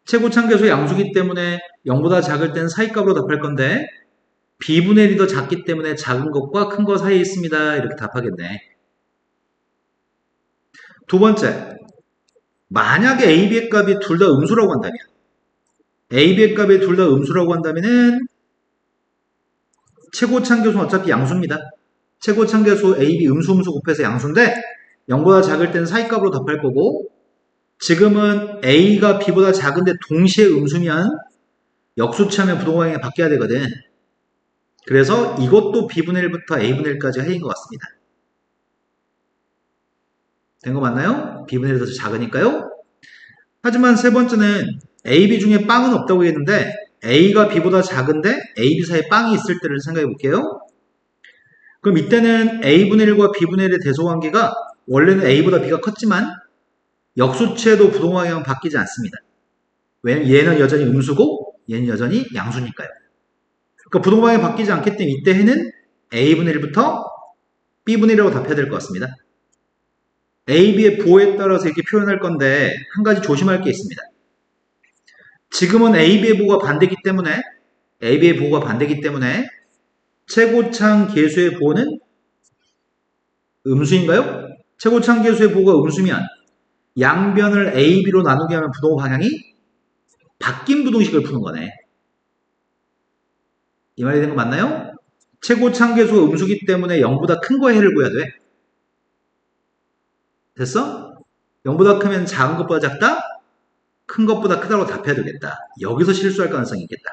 최고차항 계수 양수기 때문에 0보다 작을 땐 사이값으로 답할 건데 B분의 1이 더 작기 때문에 작은 것과 큰 것 사이에 있습니다. 이렇게 답하겠네. 두 번째, 만약에 AB의 값이 둘 다 음수라고 한다면 AB의 값이 둘 다 음수라고 한다면은 최고차항계수는 어차피 양수입니다. 최고차항계수 AB 음수 곱해서 양수인데 0보다 작을 땐 사이값으로 답할 거고 지금은 A가 B보다 작은데 동시에 음수면 역수치하면 부동방향이 바뀌어야 되거든. 그래서 이것도 B분의 1부터 A분의 1까지 해인 것 같습니다. 된 거 맞나요? B분의 1이 더 작으니까요. 하지만 세 번째는 AB 중에 빵은 없다고 했는데 A가 B보다 작은데 A, B 사이에 빵이 있을 때를 생각해 볼게요. 그럼 이때는 A분의 1과 B분의 1의 대소관계가 원래는 A보다 B가 컸지만 역수치에도 부동방향은 바뀌지 않습니다. 왜냐면 얘는 여전히 음수고 얘는 여전히 양수니까요. 그러니까 부동방향이 바뀌지 않기 때문에 이때 해는 A분의 1부터 B분의 1이라고 답해야 될 것 같습니다. A, B의 부호에 따라서 이렇게 표현할 건데 한 가지 조심할 게 있습니다. 지금은 A, B의 부호가 반대기 때문에 최고차항 계수의 부호는 음수인가요? 최고차항 계수의 부호가 음수면 양변을 A, B로 나누게 하면 부동 방향이 바뀐 부동식을 푸는 거네. 이 말이 된 거 맞나요? 최고차항 계수가 음수기 때문에 0보다 큰 거의 해를 구해야 돼. 됐어? 0보다 크면 작은 것보다 작다? 큰 것보다 크다고 답해야 되겠다. 여기서 실수할 가능성이 있겠다.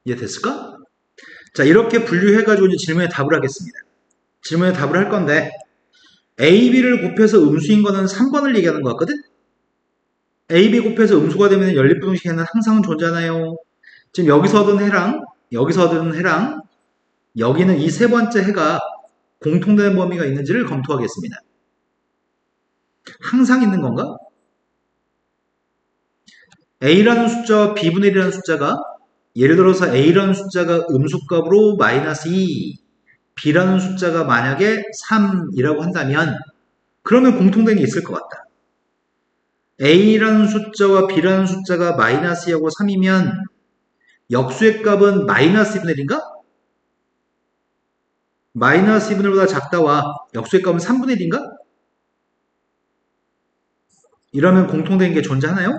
이해됐을까? 자, 이렇게 분류해가지고 이제 질문에 답을 하겠습니다. 질문에 답을 할 건데 A, B를 곱해서 음수인 거는 3번을 얘기하는 것 같거든? A, B 곱해서 음수가 되면 연립부동식에는 항상 존재하나요? 지금 여기서 얻은 해랑 여기는 이 세 번째 해가 공통되는 범위가 있는지를 검토하겠습니다. 항상 있는 건가? A라는 숫자와 B분의 1이라는 숫자가 예를 들어서 A라는 숫자가 음수값으로 마이너스 2, B라는 숫자가 만약에 3이라고 한다면 그러면 공통된 게 있을 것 같다. A라는 숫자와 B라는 숫자가 마이너스 2하고 3이면 역수의 값은 마이너스 2분의 1인가? 마이너스 2분의 1보다 작다와 역수의 값은 3분의 1인가? 이러면 공통된 게 존재하나요?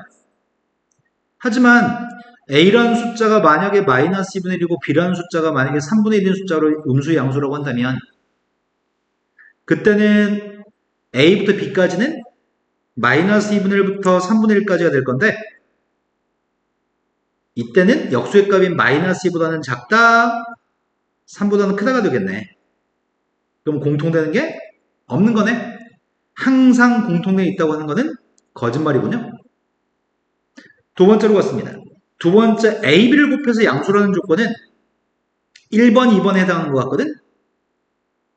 하지만 A라는 숫자가 만약에 마이너스 2분의 1이고 B라는 숫자가 만약에 3분의 1인 숫자로 음수 양수라고 한다면 그때는 A부터 B까지는 마이너스 2분의 1부터 3분의 1까지가 될 건데 이때는 역수의 값인 마이너스 2보다는 작다, 3보다는 크다가 되겠네. 그럼 공통되는 게 없는 거네. 항상 공통되어 있다고 하는 거는 거짓말이군요. 두 번째로 갔습니다. 두 번째 A, B를 곱해서 양수라는 조건은 1번, 2번에 해당하는 것 같거든.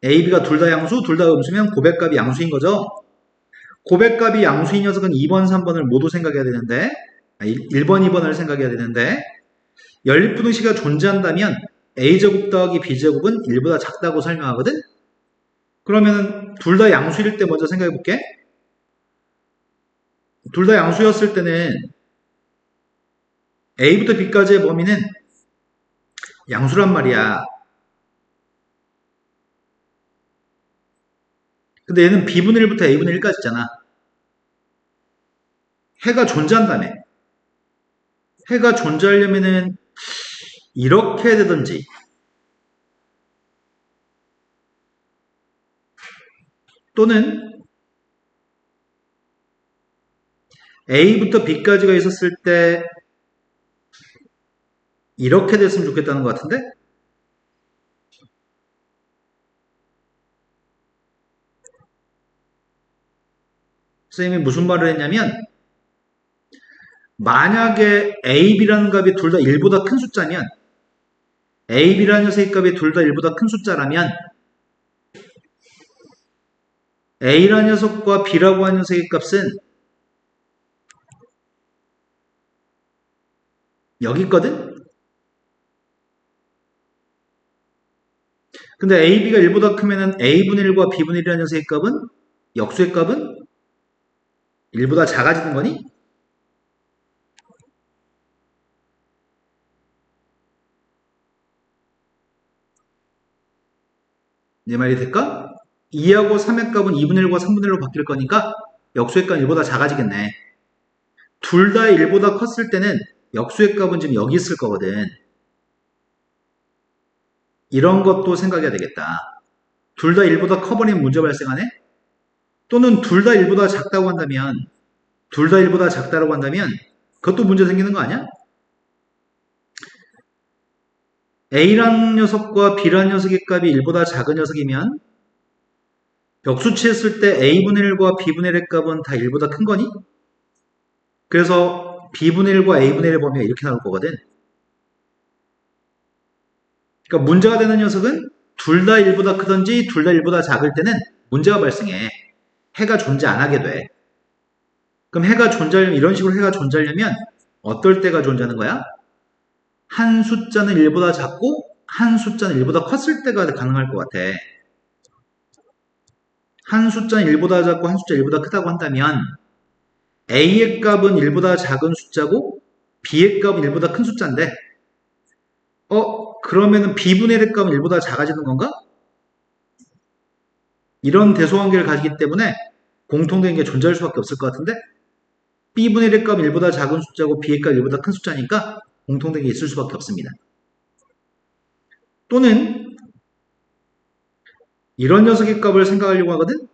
A, B가 둘 다 양수, 둘 다 음수면 고백값이 양수인 거죠. 고백값이 양수인 녀석은 2번, 3번을 모두 생각해야 되는데 1번, 2번을 생각해야 되는데 연립부등식이 존재한다면 A제곱 더하기 B제곱은 1보다 작다고 설명하거든. 그러면 둘 다 양수일 때 먼저 생각해 볼게. 둘 다 양수였을 때는 A부터 B까지의 범위는 양수란 말이야. 근데 얘는 B분의 1부터 A분의 1까지 있잖아. 해가 존재한다며. 해가 존재하려면은 이렇게 되든지 또는 A부터 B까지가 있었을 때 이렇게 됐으면 좋겠다는 것 같은데? 선생님이 무슨 말을 했냐면 만약에 A, B라는 값이 둘 다 1보다 큰 숫자면 A, B라는 녀석의 값이 둘 다 1보다 큰 숫자라면 A라는 녀석과 B라고 하는 녀석의 값은 여기 있거든? 근데 A, B가 1보다 크면은 A분의 1과 B분의 1이라는 녀석의 값은 역수의 값은 1보다 작아지는 거니? 내 말이 될까? 2하고 3의 값은 2분의 1과 3분의 1로 바뀔 거니까 역수의 값은 1보다 작아지겠네. 둘 다 1보다 컸을 때는 역수의 값은 지금 여기 있을 거거든. 이런 것도 생각해야 되겠다. 둘 다 1보다 커버리면 문제 발생하네? 또는 둘 다 1보다 작다고 한다면, 둘 다 1보다 작다고 한다면, 그것도 문제 생기는 거 아니야? A라는 녀석과 B라는 녀석의 값이 1보다 작은 녀석이면, 역수치했을 때 A분의 1과 B분의 1의 값은 다 1보다 큰 거니? 그래서 B분의 1과 A분의 1의 범위가 이렇게 나올 거거든. 그러니까 문제가 되는 녀석은 둘 다 1보다 크든지 둘 다 1보다 작을 때는 문제가 발생해. 해가 존재 안 하게 돼. 그럼 해가 존재하려면, 이런 식으로 해가 존재하려면 어떨 때가 존재하는 거야? 한 숫자는 1보다 작고 한 숫자는 1보다 컸을 때가 가능할 것 같아. 한 숫자는 1보다 작고 한 숫자 1보다 크다고 한다면 A의 값은 1보다 작은 숫자고 B의 값은 1보다 큰 숫자인데 그러면은 B분의 1의 값은 1보다 작아지는 건가? 이런 대소관계를 가지기 때문에 공통된 게 존재할 수밖에 없을 것 같은데 B분의 1의 값은 1보다 작은 숫자고 B의 값이 1보다 큰 숫자니까 공통된 게 있을 수밖에 없습니다. 또는 이런 녀석의 값을 생각하려고 하거든?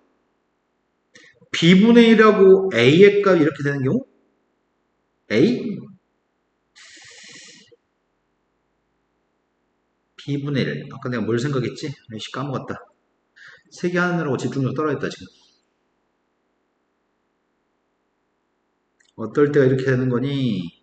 B분의 1하고 A의 값이 이렇게 되는 경우 A B분의 1 아까 내가 뭘 생각했지? 아이씨 까먹었다. 세 개 하느라고 집중력 떨어졌다 지금. 어떨 때가 이렇게 되는 거니?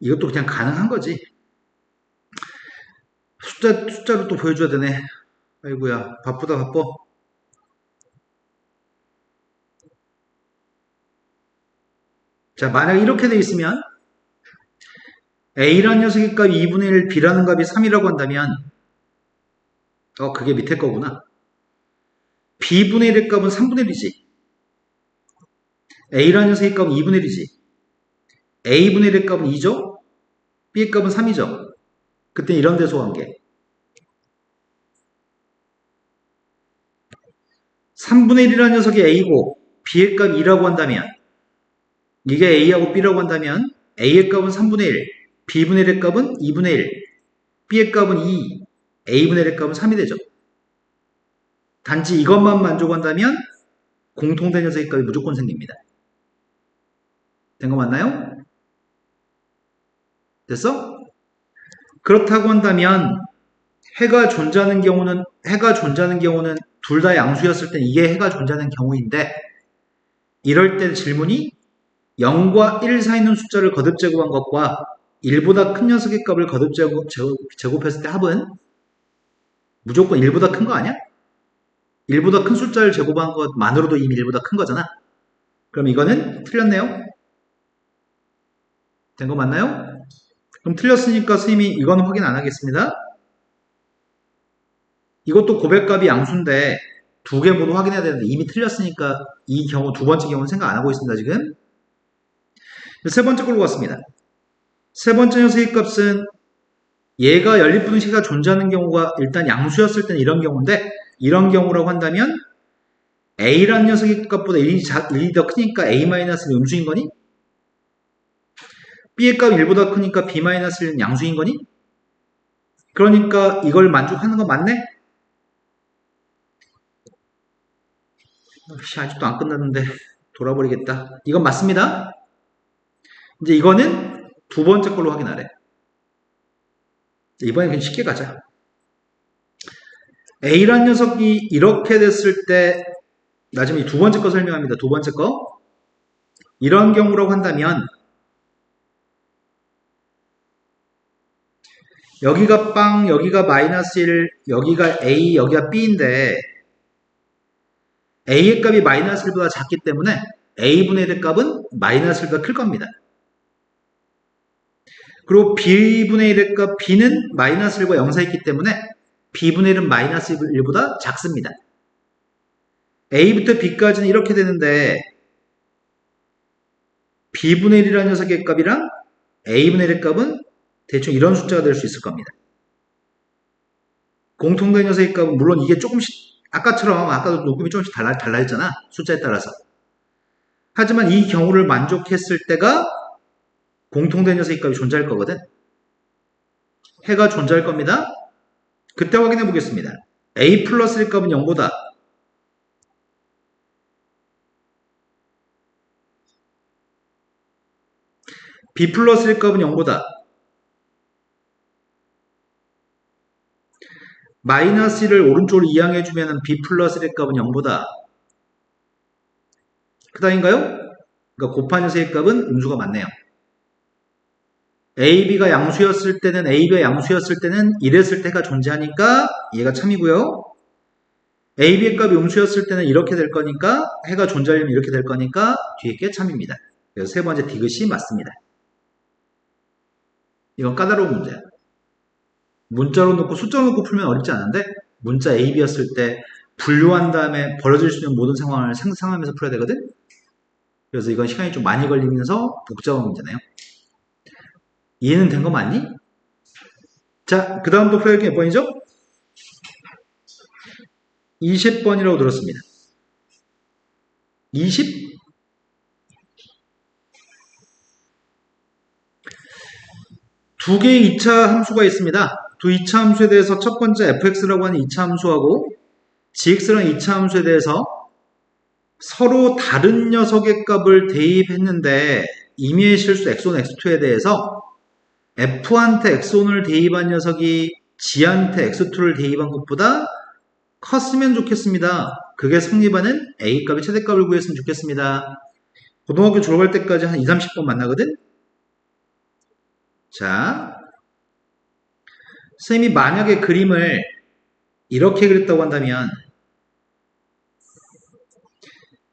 이것도 그냥 가능한 거지. 숫자로 또 보여줘야 되네. 아이고야, 바쁘다, 바빠. 자, 만약 이렇게 돼 있으면 A라는 녀석의 값이 2분의 1, B라는 값이 3이라고 한다면 그게 밑에 거구나. B분의 1의 값은 3분의 1이지. A라는 녀석의 값은 2분의 1이지. A분의 1의 값은 2죠? B의 값은 3이죠? 그때 이런 대소관계. 3분의 1이라는 녀석이 A고 B의 값 2라고 한다면 이게 A하고 B라고 한다면 A의 값은 3분의 1, B분의 1의 값은 2분의 1, B의 값은 2, A분의 1의 값은 3이 되죠. 단지 이것만 만족한다면 공통된 녀석의 값이 무조건 생깁니다. 된 거 맞나요? 됐어? 그렇다고 한다면 해가 존재하는 경우는 둘 다 양수였을 때 이게 해가 존재하는 경우인데 이럴 때 질문이 0과 1 사이 있는 숫자를 거듭 제곱한 것과 1보다 큰 녀석의 값을 거듭 제곱했을 때 합은 무조건 1보다 큰 거 아니야? 1보다 큰 숫자를 제곱한 것만으로도 이미 1보다 큰 거잖아. 그럼 이거는 틀렸네요. 된 거 맞나요? 그럼 틀렸으니까 선생님이 이거는 확인 안 하겠습니다. 이것도 고백값이 양수인데 두 개 모두 확인해야 되는데 이미 틀렸으니까 이 경우 두 번째 경우는 생각 안 하고 있습니다. 지금 세 번째 걸로 갔습니다. 세 번째 녀석의 값은 얘가 연립분식이 존재하는 경우가 일단 양수였을 때는 이런 경우인데 이런 경우라고 한다면 A라는 녀석의 값보다 1이 더 크니까 A-1은 음수인 거니? B의 값이 1보다 크니까 B-1은 양수인 거니? 그러니까 이걸 만족하는 거 맞네? 아직도 안 끝났는데 돌아버리겠다. 이건 맞습니다. 이제 이거는 두 번째 걸로 확인하래. 이번엔 그냥 쉽게 가자. A란 녀석이 이렇게 됐을 때, 나 지금 이 두 번째 거 설명합니다. 두 번째 거. 이런 경우라고 한다면, 여기가 빵, 여기가 마이너스 1, 여기가 A, 여기가 B인데, A의 값이 마이너스 1보다 작기 때문에 A분의 1의 값은 마이너스 1보다 클 겁니다. 그리고 B분의 1의 값 B는 마이너스 1과 0 사이 있기 때문에 B분의 1은 마이너스 1보다 작습니다. A부터 B까지는 이렇게 되는데 B분의 1이라는 녀석의 값이랑 A분의 1의 값은 대충 이런 숫자가 될 수 있을 겁니다. 공통된 녀석의 값은 물론 이게 조금씩 아까처럼 아까도 녹음이 조금씩 달라졌잖아. 숫자에 따라서. 하지만 이 경우를 만족했을 때가 공통된 녀석의 값이 존재할 거거든. 해가 존재할 겁니다. 그때 확인해 보겠습니다. A 플러스 1 값은 0보다 B 플러스 1 값은 0보다 마이너스 1을 오른쪽으로 이항해주면 B 플러스 1의 값은 0보다 크다인가요? 그러니까 곱한 녀석의 값은 음수가 맞네요. AB가 양수였을 때는 AB가 양수였을 때는 이랬을 때가 존재하니까 얘가 참이고요. AB의 값이 음수였을 때는 이렇게 될 거니까 해가 존재하려면 이렇게 될 거니까 뒤에 게 참입니다. 그래서 세 번째 디귿이 맞습니다. 이건 까다로운 문제야. 문자로 놓고 숫자로 놓고 풀면 어렵지 않은데 문자 AB였을 때 분류한 다음에 벌어질 수 있는 모든 상황을 상상하면서 풀어야 되거든. 그래서 이건 시간이 좀 많이 걸리면서 복잡한 문제네요. 이해는 된 거 맞니? 자, 그 다음도 풀어야 할 게 몇 번이죠? 20번이라고 들었습니다. 20? 두 개의 2차 함수가 있습니다. 두 2차 함수에 대해서 첫 번째 fx라고 하는 2차 함수하고 gx라는 2차 함수에 대해서 서로 다른 녀석의 값을 대입했는데 임의의 실수 x1, x2에 대해서 f한테 x1을 대입한 녀석이 g한테 x2를 대입한 것보다 컸으면 좋겠습니다. 그게 성립하는 a값의 최대값을 구했으면 좋겠습니다. 고등학교 졸업할 때까지 한 20, 30번 만나거든? 자, 선생님이 만약에 그림을 이렇게 그렸다고 한다면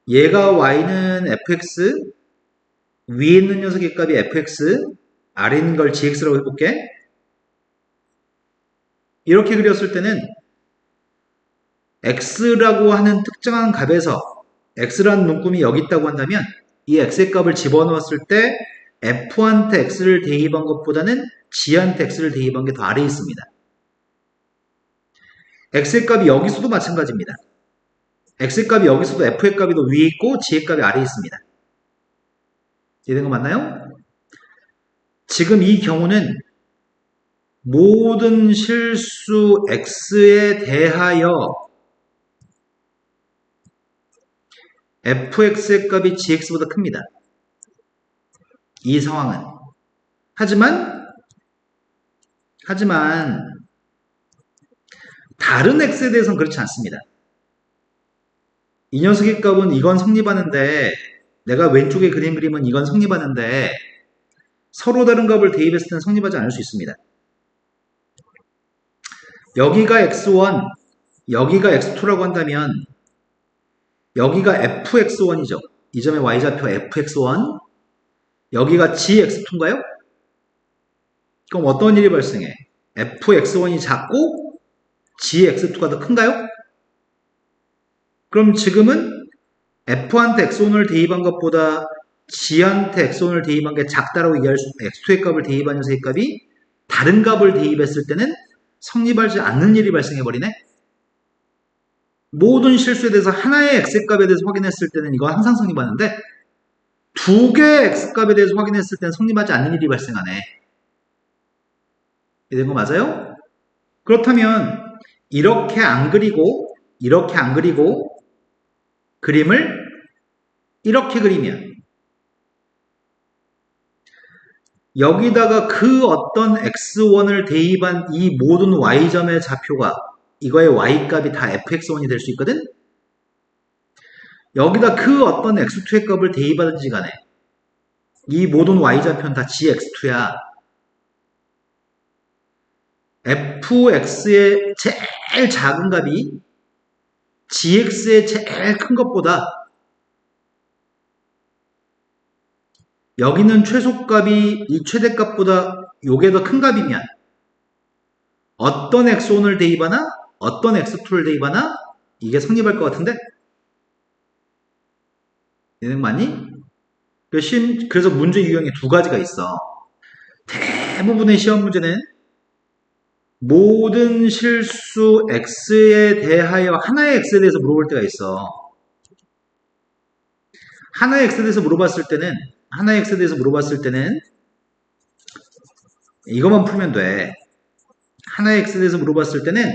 얘가 y는 fx, 위에 있는 녀석의 값이 fx, 아래 있는 걸 gx라고 해볼게. 이렇게 그렸을 때는 x라고 하는 특정한 값에서 x라는 문구이 여기 있다고 한다면 이 x의 값을 집어넣었을 때 f한테 x를 대입한 것보다는 g한테 x를 대입한 게 더 아래에 있습니다. x의 값이 여기서도 마찬가지입니다. x의 값이 여기서도 f의 값이 더 위에 있고 g의 값이 아래에 있습니다. 이해된 거 맞나요? 지금 이 경우는 모든 실수 x에 대하여 fx의 값이 gx보다 큽니다. 이 상황은. 하지만 다른 x에 대해서는 그렇지 않습니다. 이 녀석의 값은 이건 성립하는데 내가 왼쪽에 그린 그림은 이건 성립하는데 서로 다른 값을 대입했을 때는 성립하지 않을 수 있습니다. 여기가 x1, 여기가 x2라고 한다면 여기가 fx1이죠. 이 점의 y좌표 fx1, 여기가 gx2인가요? 그럼 어떤 일이 발생해? fx1이 작고 gx2가 더 큰가요? 그럼 지금은 f한테 x1을 대입한 것보다 g한테 x1을 대입한 게 작다라고 얘기할 수 있는 x2의 값을 대입한 녀석의 값이 다른 값을 대입했을 때는 성립하지 않는 일이 발생해버리네? 모든 실수에 대해서 하나의 x의 값에 대해서 확인했을 때는 이거 항상 성립하는데 두 개의 x값에 대해서 확인했을 때는 성립하지 않는 일이 발생하네. 이런 거 맞아요? 그렇다면 이렇게 안 그리고 그림을 이렇게 그리면 여기다가 그 어떤 x1을 대입한 이 모든 y점의 좌표가 이거의 y값이 다 fx1이 될 수 있거든? 여기다 그 어떤 x2의 값을 대입하든지 간에 이 모든 y좌표는 다 gx2야. fx의 제일 작은 값이 gx의 제일 큰 것보다 여기는 최소값이 이 최대값보다 요게 더 큰 값이면 어떤 x1을 대입하나 어떤 x2를 대입하나 이게 성립할 것 같은데? 얘는 맞니? 그래서 문제 유형이 두 가지가 있어. 대부분의 시험 문제는 모든 실수 x에 대하여 하나의 x에 대해서 물어볼 때가 있어. 하나의 x에 대해서 물어봤을 때는 이것만 풀면 돼. 하나의 x에 대해서 물어봤을 때는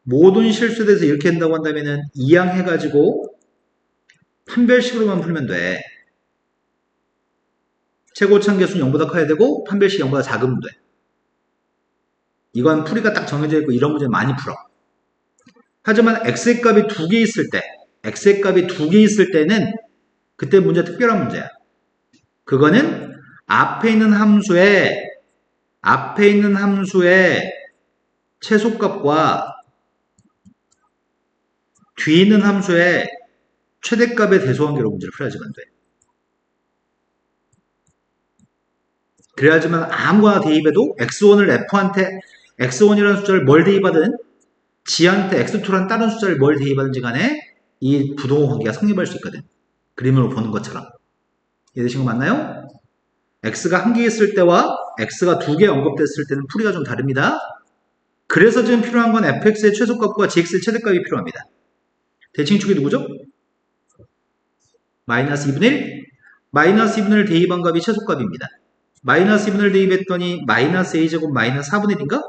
모든 실수에 대해서 이렇게 한다고 한다면은 이항해가지고 판별식으로만 풀면 돼. 최고참 개수는 0보다 커야 되고 판별식 0보다 작으면 돼. 이건 풀이가 딱 정해져 있고 이런 문제 많이 풀어. 하지만 x의 값이 두 개 있을 때는 그때 문제 특별한 문제야. 그거는 앞에 있는 함수의 최소값과 뒤에 있는 함수의 최대값의 대소관계로 문제를 풀어야지만 돼. 그래야지만 아무거나 대입해도 x1을 f한테 x1이라는 숫자를 뭘 대입하든 g한테 x2라는 다른 숫자를 뭘 대입하든지 간에 이 부동호 관계가 성립할 수 있거든. 그림으로 보는 것처럼. 이해되신 거 맞나요? x가 한 개 있을 때와 x가 두 개 언급됐을 때는 풀이가 좀 다릅니다. 그래서 지금 필요한 건 fx의 최소값과 gx의 최대값이 필요합니다. 대칭축이 누구죠? 마이너스 2분의 1? 마이너스 2분의 1 대입한 값이 최소값입니다. 마이너스 2분의 1 대입했더니 마이너스 a제곱 마이너스 4분의 1인가?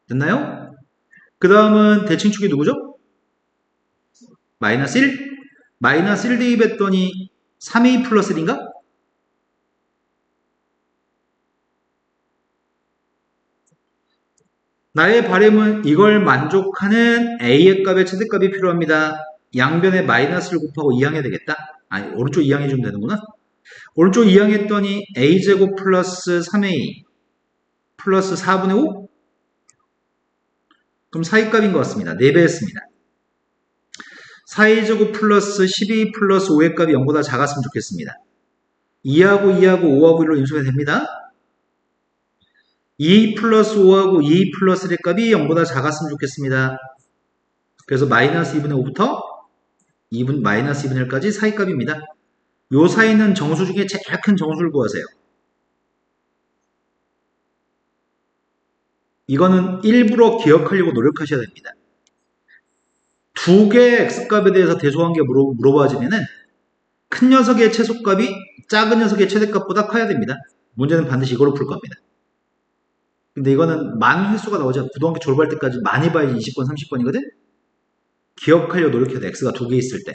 됐나요? 그 다음은 대칭축이 누구죠? 마이너스 1? 마이너스 1 대입했더니 3a 플러스 1인가? 나의 바램은 이걸 만족하는 a의 값의 최대값이 필요합니다. 양변에 마이너스를 곱하고 이항해야 되겠다. 아니 오른쪽 이항해주면 되는구나. 오른쪽 이항했더니 a제곱 플러스 3a 플러스 4분의 5? 그럼 4의 값인 것 같습니다. 4배 했습니다. 4a제곱 플러스 12 플러스 5의 값이 0보다 작았으면 좋겠습니다. 2하고 2하고 5하고 1로 인수가 됩니다. 2 플러스 5하고 2 플러스 1의 값이 0보다 작았으면 좋겠습니다. 그래서 마이너스 2분의 5부터 마이너스 2분의 1까지 사이 값입니다. 요 사이는 정수 중에 제일 큰 정수를 구하세요. 이거는 일부러 기억하려고 노력하셔야 됩니다. 두 개의 x값에 대해서 대소관계 물어봐지면은 큰 녀석의 최소값이 작은 녀석의 최대값보다 커야 됩니다. 문제는 반드시 이걸로 풀 겁니다. 근데 이거는 많은 횟수가 나오죠. 고등학교 졸업할 때까지 많이 봐야지 20번, 30번이거든? 기억하려고 노력해야 돼. x가 두 개 있을 때.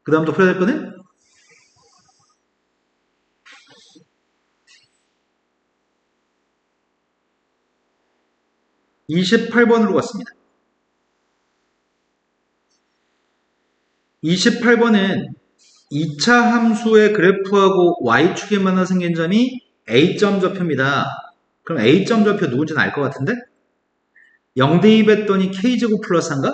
그 다음 또 풀어야 될 거는 28번으로 갔습니다. 28번은 2차 함수의 그래프하고 y축에 만나 생긴 점이 a점 좌표입니다. 그럼 a점 좌표 누군지는 알 것 같은데? 0 대입했더니 k제곱 플러스 1인가?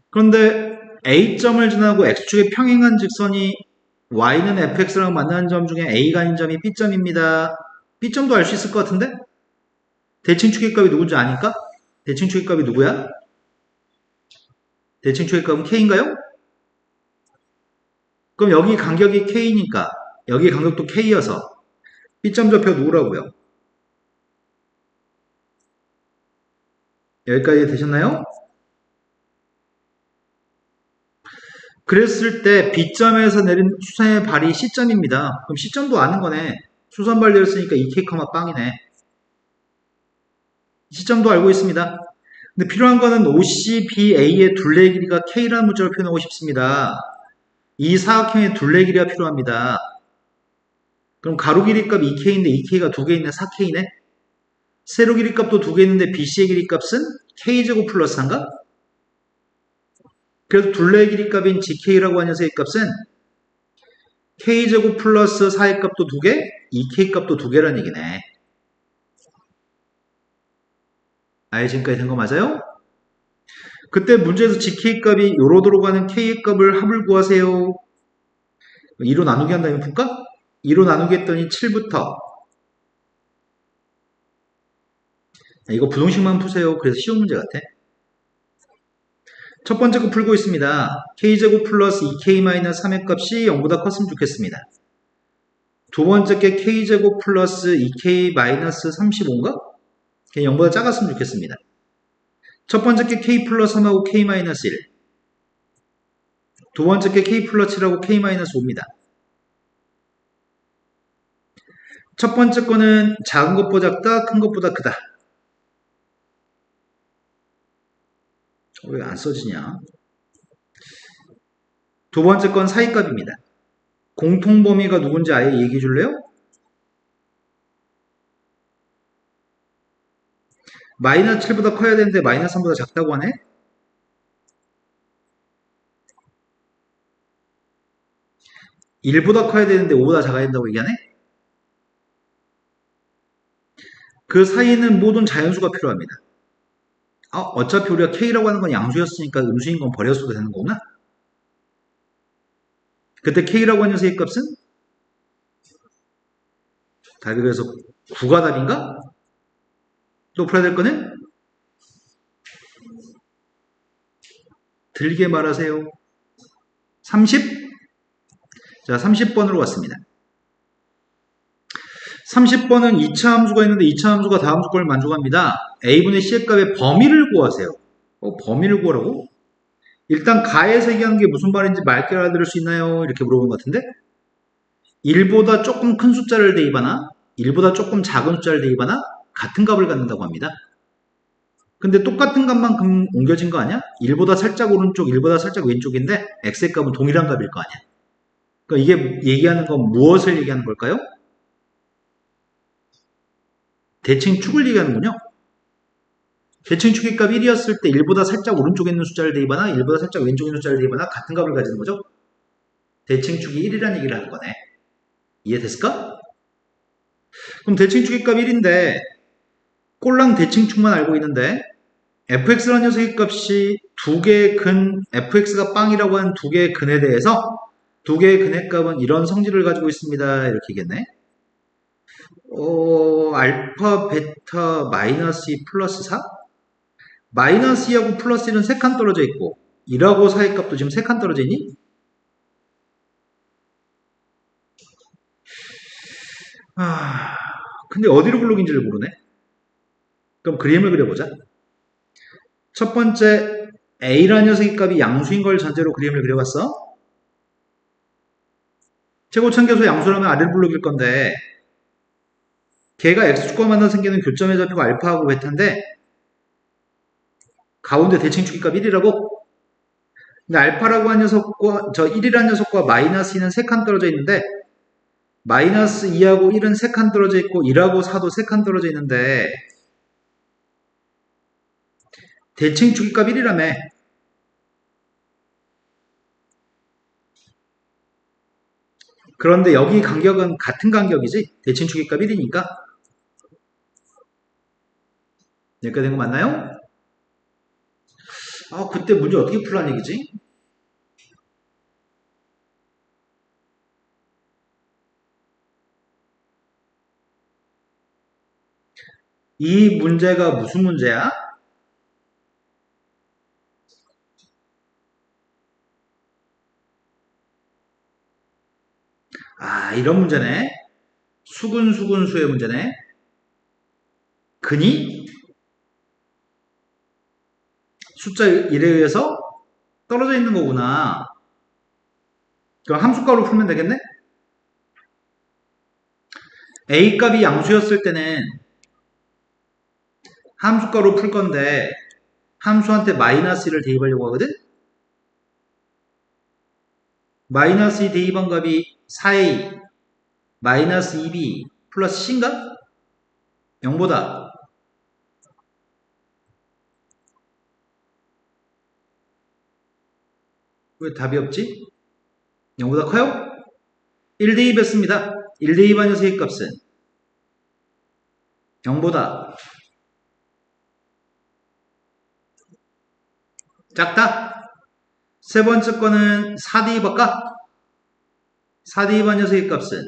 그런데 a점을 지나고 x축에 평행한 직선이 y는 fx랑 만나는 점 중에 a가 아닌 점이 b점입니다. b점도 알 수 있을 것 같은데? 대칭축의 값이 누군지 아니까? 대칭축의 값이 누구야? 대칭축의 값은 k인가요? 그럼 여기 간격이 k니까 여기 간격도 k여서 b점 좌표 누구라고요? 여기까지 되셨나요? 그랬을 때 B점에서 내린 수산의 발이 C점입니다. 그럼 C점도 아는 거네. 수산발 되었으니까 2K, 빵이네. 시점도 알고 있습니다. 근데 필요한 거는 OCBA의 둘레 길이가 K라는 문자로 표현하고 싶습니다. 이 사각형의 둘레 길이가 필요합니다. 그럼 가로 길이 값 2K인데 2K가 두 개 있네. 4K네. 세로 길이 값도 두 개 있는데 BC의 길이 값은 K제곱 플러스 3가? 그래서 둘레 길이 값인 GK라고 하는 녀석의 값은 K제곱 플러스 4의 값도 두 개, 2K 값도 두 개라는 얘기네. 아예 지금까지 된 거 맞아요? 그때 문제에서 GK 값이 요로도로 가는 K의 값을 합을 구하세요. 2로 나누기 한다면 풀까? 2로 나누기 했더니 7부터 이거 부동식만 푸세요. 그래서 쉬운 문제 같아. 첫 번째 거 풀고 있습니다. K제곱 플러스 2K-3의 값이 0보다 컸으면 좋겠습니다. 두 번째 게 K제곱 플러스 2K-35인가? 0보다 작았으면 좋겠습니다. 첫 번째 게 K 플러스 3하고 K-1. 두 번째 게 K 플러스 7하고 K-5입니다. 첫 번째 거는 작은 것보다 작다, 큰 것보다 크다. 왜 안 써지냐? 두 번째 건 사이값입니다. 공통범위가 누군지 아예 얘기해 줄래요? 마이너스 7보다 커야 되는데 마이너스 3보다 작다고 하네? (1보다) 커야 되는데 (5보다) 작아야 된다고 얘기하네? 그 사이에는 모든 자연수가 필요합니다. 어차피 우리가 K라고 하는 건 양수였으니까 음수인 건 버렸어도 되는 거구나? 그때 K라고 하는 녀석의 값은? 답이 그래서 9가 답인가? 또 풀어야 될 거는? 들리게 말하세요. 30? 자, 30번으로 왔습니다. 30번은 2차 함수가 있는데 2차 함수가 다음 조건을 만족합니다. a분의 c의 값의 범위를 구하세요. 범위를 구하라고? 일단 가에서 얘기하는 게 무슨 말인지 맑게 알아들을 수 있나요? 이렇게 물어보는 것 같은데 1보다 조금 큰 숫자를 대입하나 1보다 조금 작은 숫자를 대입하나 같은 값을 갖는다고 합니다. 근데 똑같은 값만 옮겨진 거 아니야? 1보다 살짝 오른쪽, 1보다 살짝 왼쪽인데 x의 값은 동일한 값일 거 아니야? 그러니까 이게 얘기하는 건 무엇을 얘기하는 걸까요? 대칭축을 얘기하는군요. 대칭축의 값 1이었을 때 1보다 살짝 오른쪽에 있는 숫자를 대입하나 1보다 살짝 왼쪽에 있는 숫자를 대입하나 같은 값을 가지는 거죠. 대칭축이 1이라는 얘기를 하는 거네. 이해됐을까? 그럼 대칭축의 값 1인데 꼴랑 대칭축만 알고 있는데 fx라는 녀석의 값이 두 개의 근 fx가 빵이라고 하는 두 개의 근에 대해서 두 개의 근의 값은 이런 성질을 가지고 있습니다. 이렇게 얘기했네. 알파, 베타, 마이너스 2 플러스 4? 마이너스 2하고 플러스 1은 3칸 떨어져 있고 1하고 4의 값도 지금 3칸 떨어져 있니? 근데 어디로 블록인지를 모르네. 그럼 그림을 그려보자. 첫 번째 A라는 녀석의 값이 양수인 걸 전제로 그림을 그려봤어. 최고참계수 양수라면 아래로 블록일 건데 걔가 x축과 만나 생기는 교점의 좌표가 알파하고 베타인데 가운데 대칭축의 값 1이라고? 근데 알파라고 한 녀석과 저 1이라는 녀석과 마이너스 2는 3칸 떨어져 있는데 마이너스 2하고 1은 3칸 떨어져 있고 1하고 4도 3칸 떨어져 있는데 대칭축의 값 1이라며. 그런데 여기 간격은 같은 간격이지? 대칭축의 값 1이니까. 여기까지 된 거 맞나요? 그때 문제 어떻게 풀라는 얘기지? 이 문제가 무슨 문제야? 이런 문제네. 수근수근수의 문제네. 근이 숫자 1에 의해서 떨어져 있는 거구나. 그럼 함수값으로 풀면 되겠네? A 값이 양수였을 때는 함수가로 풀 건데 함수한테 마이너스 1을 대입하려고 하거든? 마이너스 2 대입한 값이 4a 마이너스 2b 플러스 c인가? 0보다 왜 답이 없지? 0보다 커요? 1 대입했습니다. 1 대입한 녀석의 값은 0보다 작다? 세 번째 거는 4 대입할까? 4 대입한 녀석의 값은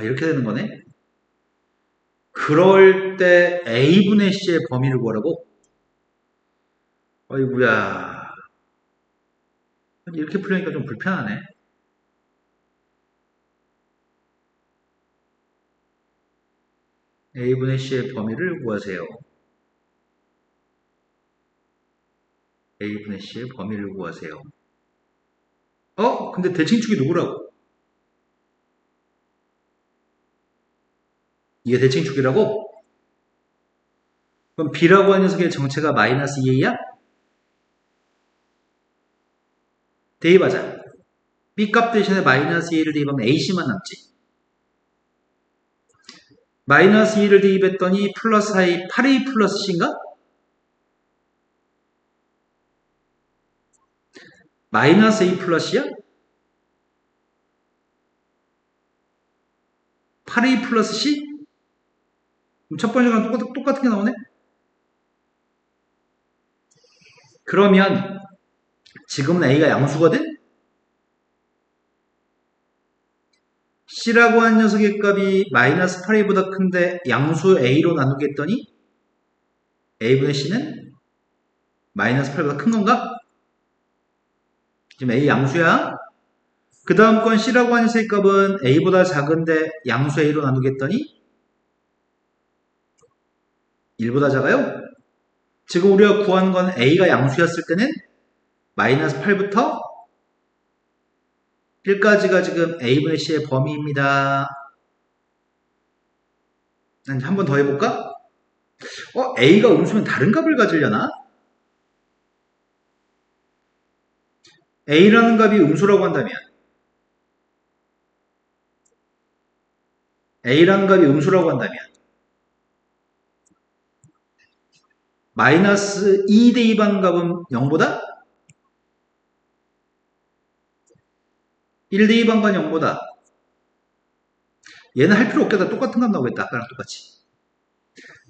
이렇게 되는 거네. 그럴 때 a분의 c의 범위를 구하라고? 어이구야. 이렇게 풀려니까 좀 불편하네. a분의 c의 범위를 구하세요. a분의 c의 범위를 구하세요. 근데 대칭축이 누구라고? 이게 대칭축이라고? 그럼 b라고 하는 녀석의 정체가 마이너스 2a야? 대입하자. b값 대신에 마이너스 2를 대입하면 ac만 남지. 마이너스 2를 대입했더니 플러스 4a 8a 플러스 c인가? 마이너스 a 플러스야? 8a 플러스 c? 그럼 첫 번째 거랑 똑같은 게 나오네? 그러면 지금은 a가 양수거든? c라고 한 녀석의 값이 마이너스 8a보다 큰데 양수 a로 나누겠더니 a분의 c는 마이너스 8보다 큰 건가? 지금 a 양수야. 그 다음 건 c라고 하는 녀석의 값은 a보다 작은데 양수 a로 나누겠더니 1보다 작아요? 지금 우리가 구한 건 a가 양수였을 때는 마이너스 8부터 1까지가 지금 a분의 c의 범위입니다. 한 번 더 해볼까? a가 음수면 다른 값을 가지려나? a라는 값이 음수라고 한다면 a라는 값이 음수라고 한다면 마이너스 2 대입한 값은 0보다 1 대입한 건 0보다 얘는 할 필요 없겠다. 똑같은 값 나오겠다. 아까랑 똑같이.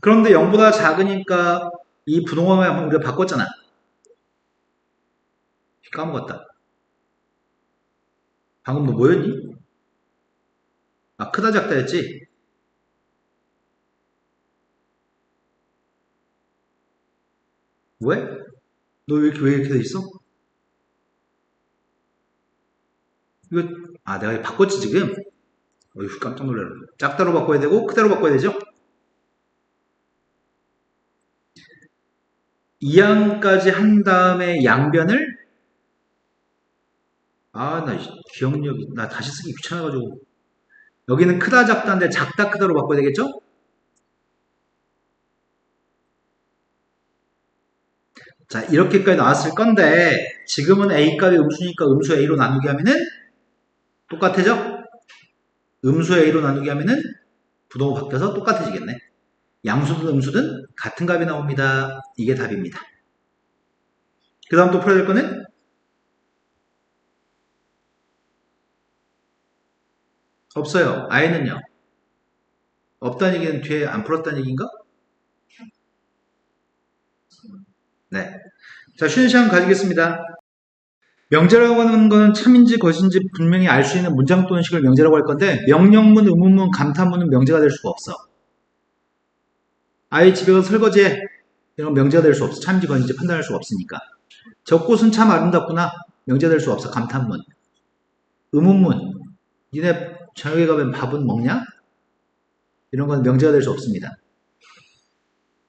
그런데 0보다 작으니까 이 부동함을 한번 우리가 바꿨잖아. 까먹었다. 방금 너 뭐였니? 크다 작다 했지? 왜? 너 왜 이렇게 돼 있어? 이거, 내가 바꿨지, 지금? 어휴, 깜짝 놀라라. 작다로 바꿔야 되고, 크다로 바꿔야 되죠? 2항까지 한 다음에 양변을, 나 기억력이, 나 다시 쓰기 귀찮아가지고. 여기는 크다, 작다인데 작다, 크다로 바꿔야 되겠죠? 자, 이렇게까지 나왔을 건데, 지금은 A값이 음수니까 음수 A로 나누기 하면은, 똑같아져? 음수 A로 나누기 하면은, 부동호 바뀌어서 똑같아지겠네. 양수든 음수든 같은 값이 나옵니다. 이게 답입니다. 그 다음 또 풀어야 될 거는, 없어요. I는요. 없다는 얘기는 뒤에 안 풀었다는 얘기인가? 네. 자, 쉬는 시간 가지겠습니다. 명제라고 하는 것은 참인지 거짓인지 분명히 알 수 있는 문장 또는 식을 명제라고 할 건데 명령문, 의문문, 감탄문은 명제가 될 수가 없어. 아이 집에 가서 설거지해. 이런 명제가 될 수 없어. 참인지 거짓인지 판단할 수가 없으니까. 저 꽃은 참 아름답구나. 명제가 될 수 없어. 감탄문. 의문문. 니네 저녁에 가면 밥은 먹냐? 이런 건 명제가 될 수 없습니다.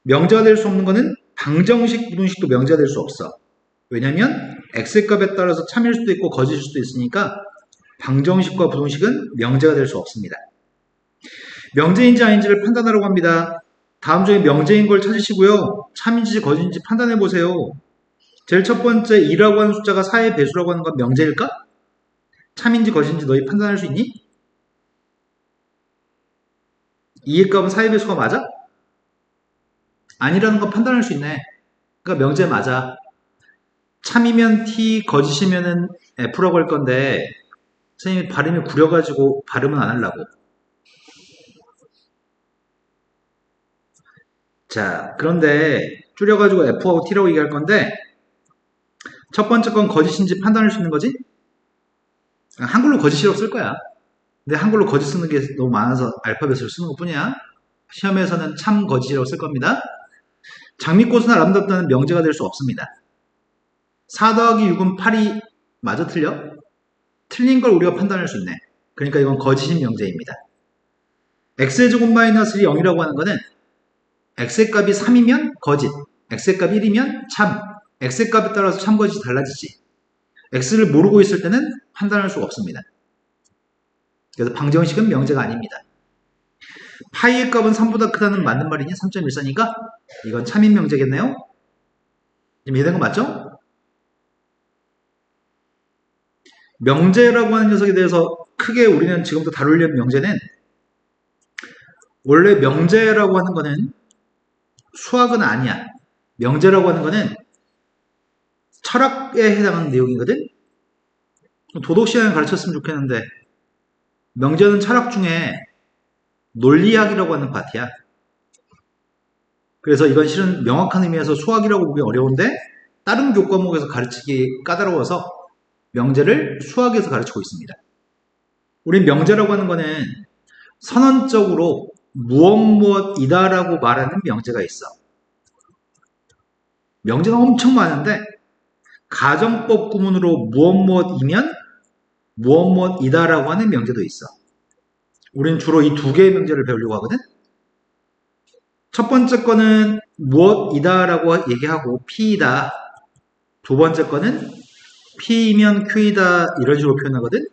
명제가 될 수 없는 거는 방정식, 부등식도 명제가 될 수 없어. 왜냐면 x값에 따라서 참일 수도 있고 거짓일 수도 있으니까 방정식과 부등식은 명제가 될 수 없습니다. 명제인지 아닌지를 판단하라고 합니다. 다음 중에 명제인 걸 찾으시고요. 참인지 거짓인지 판단해 보세요. 제일 첫 번째 2라고 하는 숫자가 4의 배수라고 하는 건 명제일까? 참인지 거짓인지 너희 판단할 수 있니? 2의 값은 4의 배수가 맞아? 아니라는 거 판단할 수 있네. 그러니까 명제 맞아. 참이면 T, 거짓이면은 F라고 할 건데 선생님이 발음이 구려가지고 발음은 안 하려고. 자, 그런데 줄여가지고 F하고 T라고 얘기할 건데 첫 번째 건 거짓인지 판단할 수 있는 거지? 한글로 거짓이라고 쓸 거야. 근데 한글로 거짓 쓰는 게 너무 많아서 알파벳으로 쓰는 것 뿐이야. 시험에서는 참 거짓이라고 쓸 겁니다. 장미꽃은 아름답다는 명제가 될 수 없습니다. 4 더하기 6은 8이 맞아 틀려? 틀린 걸 우리가 판단할 수 있네. 그러니까 이건 거짓인 명제입니다. x의 제곱 마이너스 0이라고 하는 거는 x의 값이 3이면 거짓, x의 값이 1이면 참, x의 값에 따라서 참 거짓이 달라지지. x를 모르고 있을 때는 판단할 수가 없습니다. 그래서 방정식은 명제가 아닙니다. 파이의 값은 3보다 크다는 맞는 말이니? 3.14니까 이건 참인 명제겠네요. 지금 이해된 거 맞죠? 명제라고 하는 녀석에 대해서 크게 우리는 지금부터 다루려는 명제는 원래 명제라고 하는 거는 수학은 아니야. 명제라고 하는 거는 철학에 해당하는 내용이거든. 도덕 시간에 가르쳤으면 좋겠는데 명제는 철학 중에 논리학이라고 하는 파트야. 그래서 이건 실은 명확한 의미에서 수학이라고 보기 어려운데 다른 교과목에서 가르치기 까다로워서 명제를 수학에서 가르치고 있습니다. 우리 명제라고 하는 거는 선언적으로 무엇이다라고 말하는 명제가 있어. 명제가 엄청 많은데 가정법 구문으로 무엇이면 무엇이다라고 하는 명제도 있어. 우리는 주로 이 두 개의 명제를 배우려고 하거든. 첫 번째 거는 무엇이다라고 얘기하고 P이다. 두 번째 거는 P이면 Q이다 이런 식으로 표현하거든.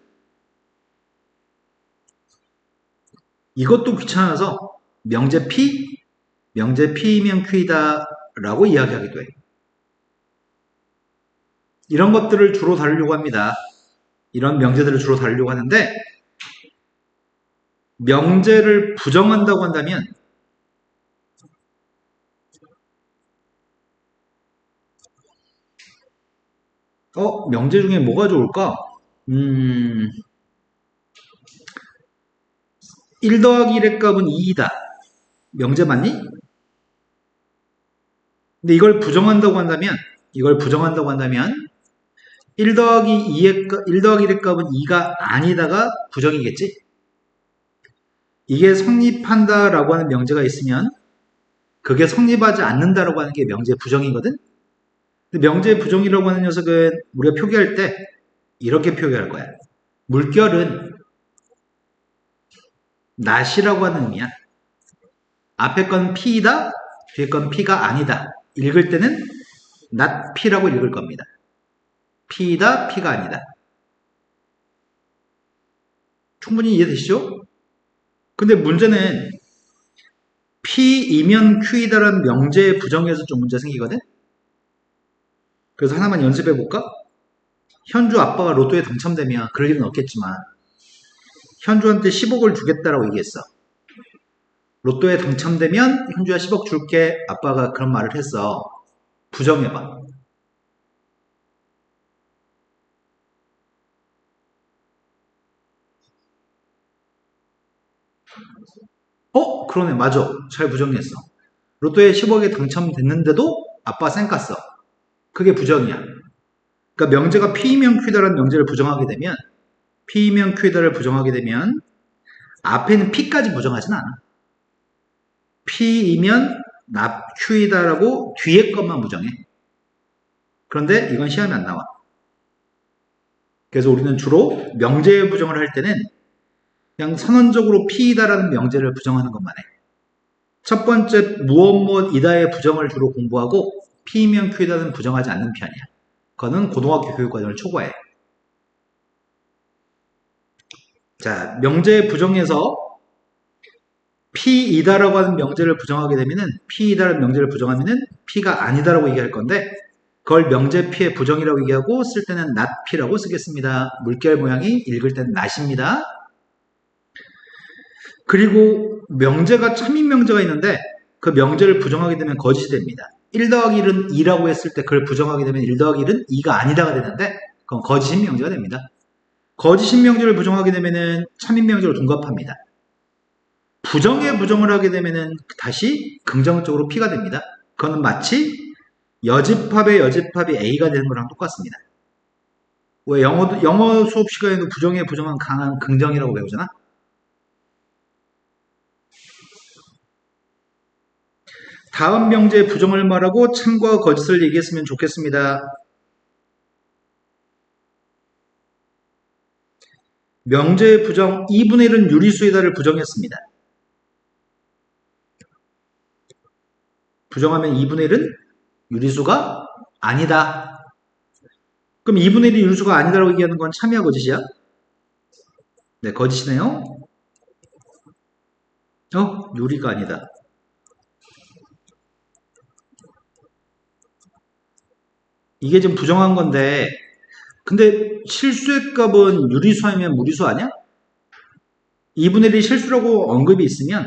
이것도 귀찮아서 명제 P이면 Q이다 라고 이야기하기도 해. 이런 것들을 주로 다루려고 합니다. 이런 명제들을 주로 다루려고 하는데 명제를 부정한다고 한다면 명제 중에 뭐가 좋을까? 1 더하기 1의 값은 2이다. 명제 맞니? 근데 이걸 부정한다고 한다면 1 더하기 1의 값은 2가 아니다가 부정이겠지? 이게 성립한다라고 하는 명제가 있으면 그게 성립하지 않는다라고 하는 게 명제 부정이거든? 근데 명제 부정이라고 하는 녀석은 우리가 표기할 때 이렇게 표기할 거야. 물결은 낫이라고 하는 의미야. 앞에 건 P이다, 뒤에 건 P가 아니다. 읽을 때는 not P라고 읽을 겁니다. P이다, P가 아니다. 충분히 이해되시죠? 근데 문제는 P이면 Q이다라는 명제의 부정에서 좀 문제 생기거든? 그래서 하나만 연습해 볼까? 현주 아빠가 로또에 당첨되면 그럴 일은 없겠지만 현주한테 10억을 주겠다라고 얘기했어. 로또에 당첨되면 현주야 10억 줄게 아빠가 그런 말을 했어. 부정해봐. 그러네 맞아. 잘 부정했어. 로또에 10억에 당첨됐는데도 아빠 쌩깠어. 그게 부정이야. 그러니까 명제가 P이면 Q다라는 명제를 부정하게 되면 P이면 Q다를 부정하게 되면 앞에는 P까지 부정하진 않아. P이면 Q이다라고 뒤에 것만 부정해. 그런데 이건 시험에 안 나와. 그래서 우리는 주로 명제 부정을 할 때는 그냥 선언적으로 P이다라는 명제를 부정하는 것만 해. 첫 번째 무엇이다의 부정을 주로 공부하고 P이면 Q이다는 부정하지 않는 편이야. 그거는 고등학교 교육과정을 초과해. 자, 명제 부정에서 P이다라고 하는 명제를 부정하게 되면은 P이다라는 명제를 부정하면은 P가 아니다라고 얘기할 건데 그걸 명제 P의 부정이라고 얘기하고 쓸 때는 not P라고 쓰겠습니다. 물결 모양이 읽을 때는 not입니다. 그리고 명제가 참인 명제가 있는데 그 명제를 부정하게 되면 거짓이 됩니다. 1 더하기 1은 2라고 했을 때 그걸 부정하게 되면 1 더하기 1은 2가 아니다가 되는데 그건 거짓인 명제가 됩니다. 거짓인 명제를 부정하게 되면은 참인 명제로 둔갑합니다. 부정에 부정을 하게 되면은 다시 긍정적으로 P가 됩니다. 그거는 마치 여집합의 여집합이 A가 되는 거랑 똑같습니다. 왜 영어 수업 시간에도 부정에 부정은 강한 긍정이라고 배우잖아? 다음 명제의 부정을 말하고 참과 거짓을 얘기했으면 좋겠습니다. 명제의 부정 2분의 1은 유리수이다를 부정했습니다. 부정하면 2분의 1은 유리수가 아니다. 그럼 2분의 1이 유리수가 아니다라고 얘기하는 건 참이야 거짓이야? 네, 거짓이네요. 유리가 아니다. 이게 지금 부정한 건데 근데 실수의 값은 유리수 아니면 무리수 아니야? 2분의 1이 실수라고 언급이 있으면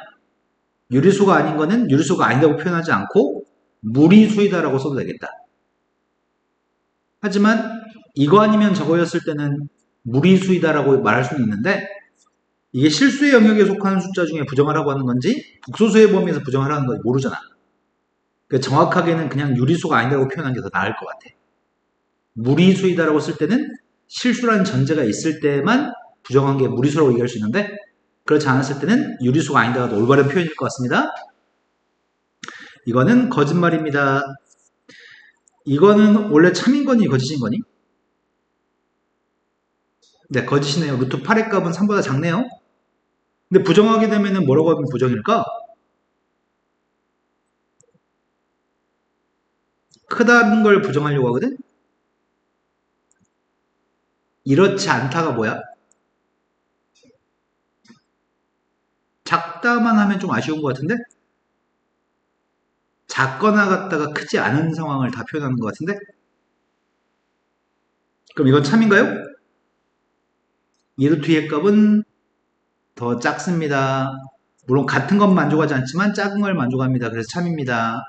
유리수가 아닌 거는 유리수가 아니다고 표현하지 않고 무리수이다라고 써도 되겠다. 하지만 이거 아니면 저거였을 때는 무리수이다라고 말할 수는 있는데 이게 실수의 영역에 속하는 숫자 중에 부정하라고 하는 건지 복소수의 범위에서 부정하라는 건지 모르잖아. 그러니까 정확하게는 그냥 유리수가 아니다고 표현하는 게 더 나을 것 같아. 무리수이다라고 쓸 때는 실수라는 전제가 있을 때만 부정한 게 무리수라고 얘기할 수 있는데 그렇지 않았을 때는 유리수가 아니다가 더 올바른 표현일 것 같습니다. 이거는 거짓말입니다. 이거는 원래 참인 거니 거짓인 거니? 네, 거짓이네요. 루트 8의 값은 3보다 작네요. 근데 부정하게 되면은 뭐라고 하면 부정일까? 크다는 걸 부정하려고 하거든? 이렇지 않다가 뭐야? 작다만 하면 좀 아쉬운 것 같은데? 작거나 같다가 크지 않은 상황을 다 표현하는 것 같은데? 그럼 이건 참인가요? 2루트의 값은 더 작습니다. 물론 같은 건 만족하지 않지만 작은 걸 만족합니다. 그래서 참입니다.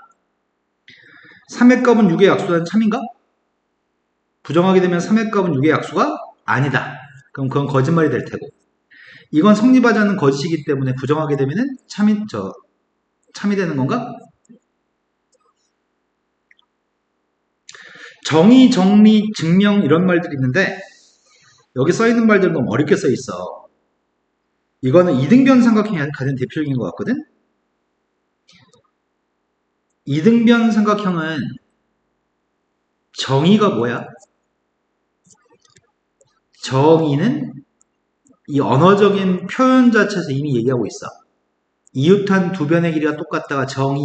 3의 값은 6의 약수는 참인가? 부정하게 되면 3의 값은 6의 약수가 아니다. 그럼 그건 거짓말이 될 테고. 이건 성립하지 않는 거짓이기 때문에 부정하게 되면은 참이 되는 건가? 정의, 정리, 증명 이런 말들이 있는데 여기 써있는 말들은 너무 어렵게 써있어. 이거는 이등변 삼각형이 가장 대표적인 것 같거든? 이등변 삼각형은 정의가 뭐야? 정의는 이 언어적인 표현 자체에서 이미 얘기하고 있어. 이웃한 두 변의 길이가 똑같다가 정의.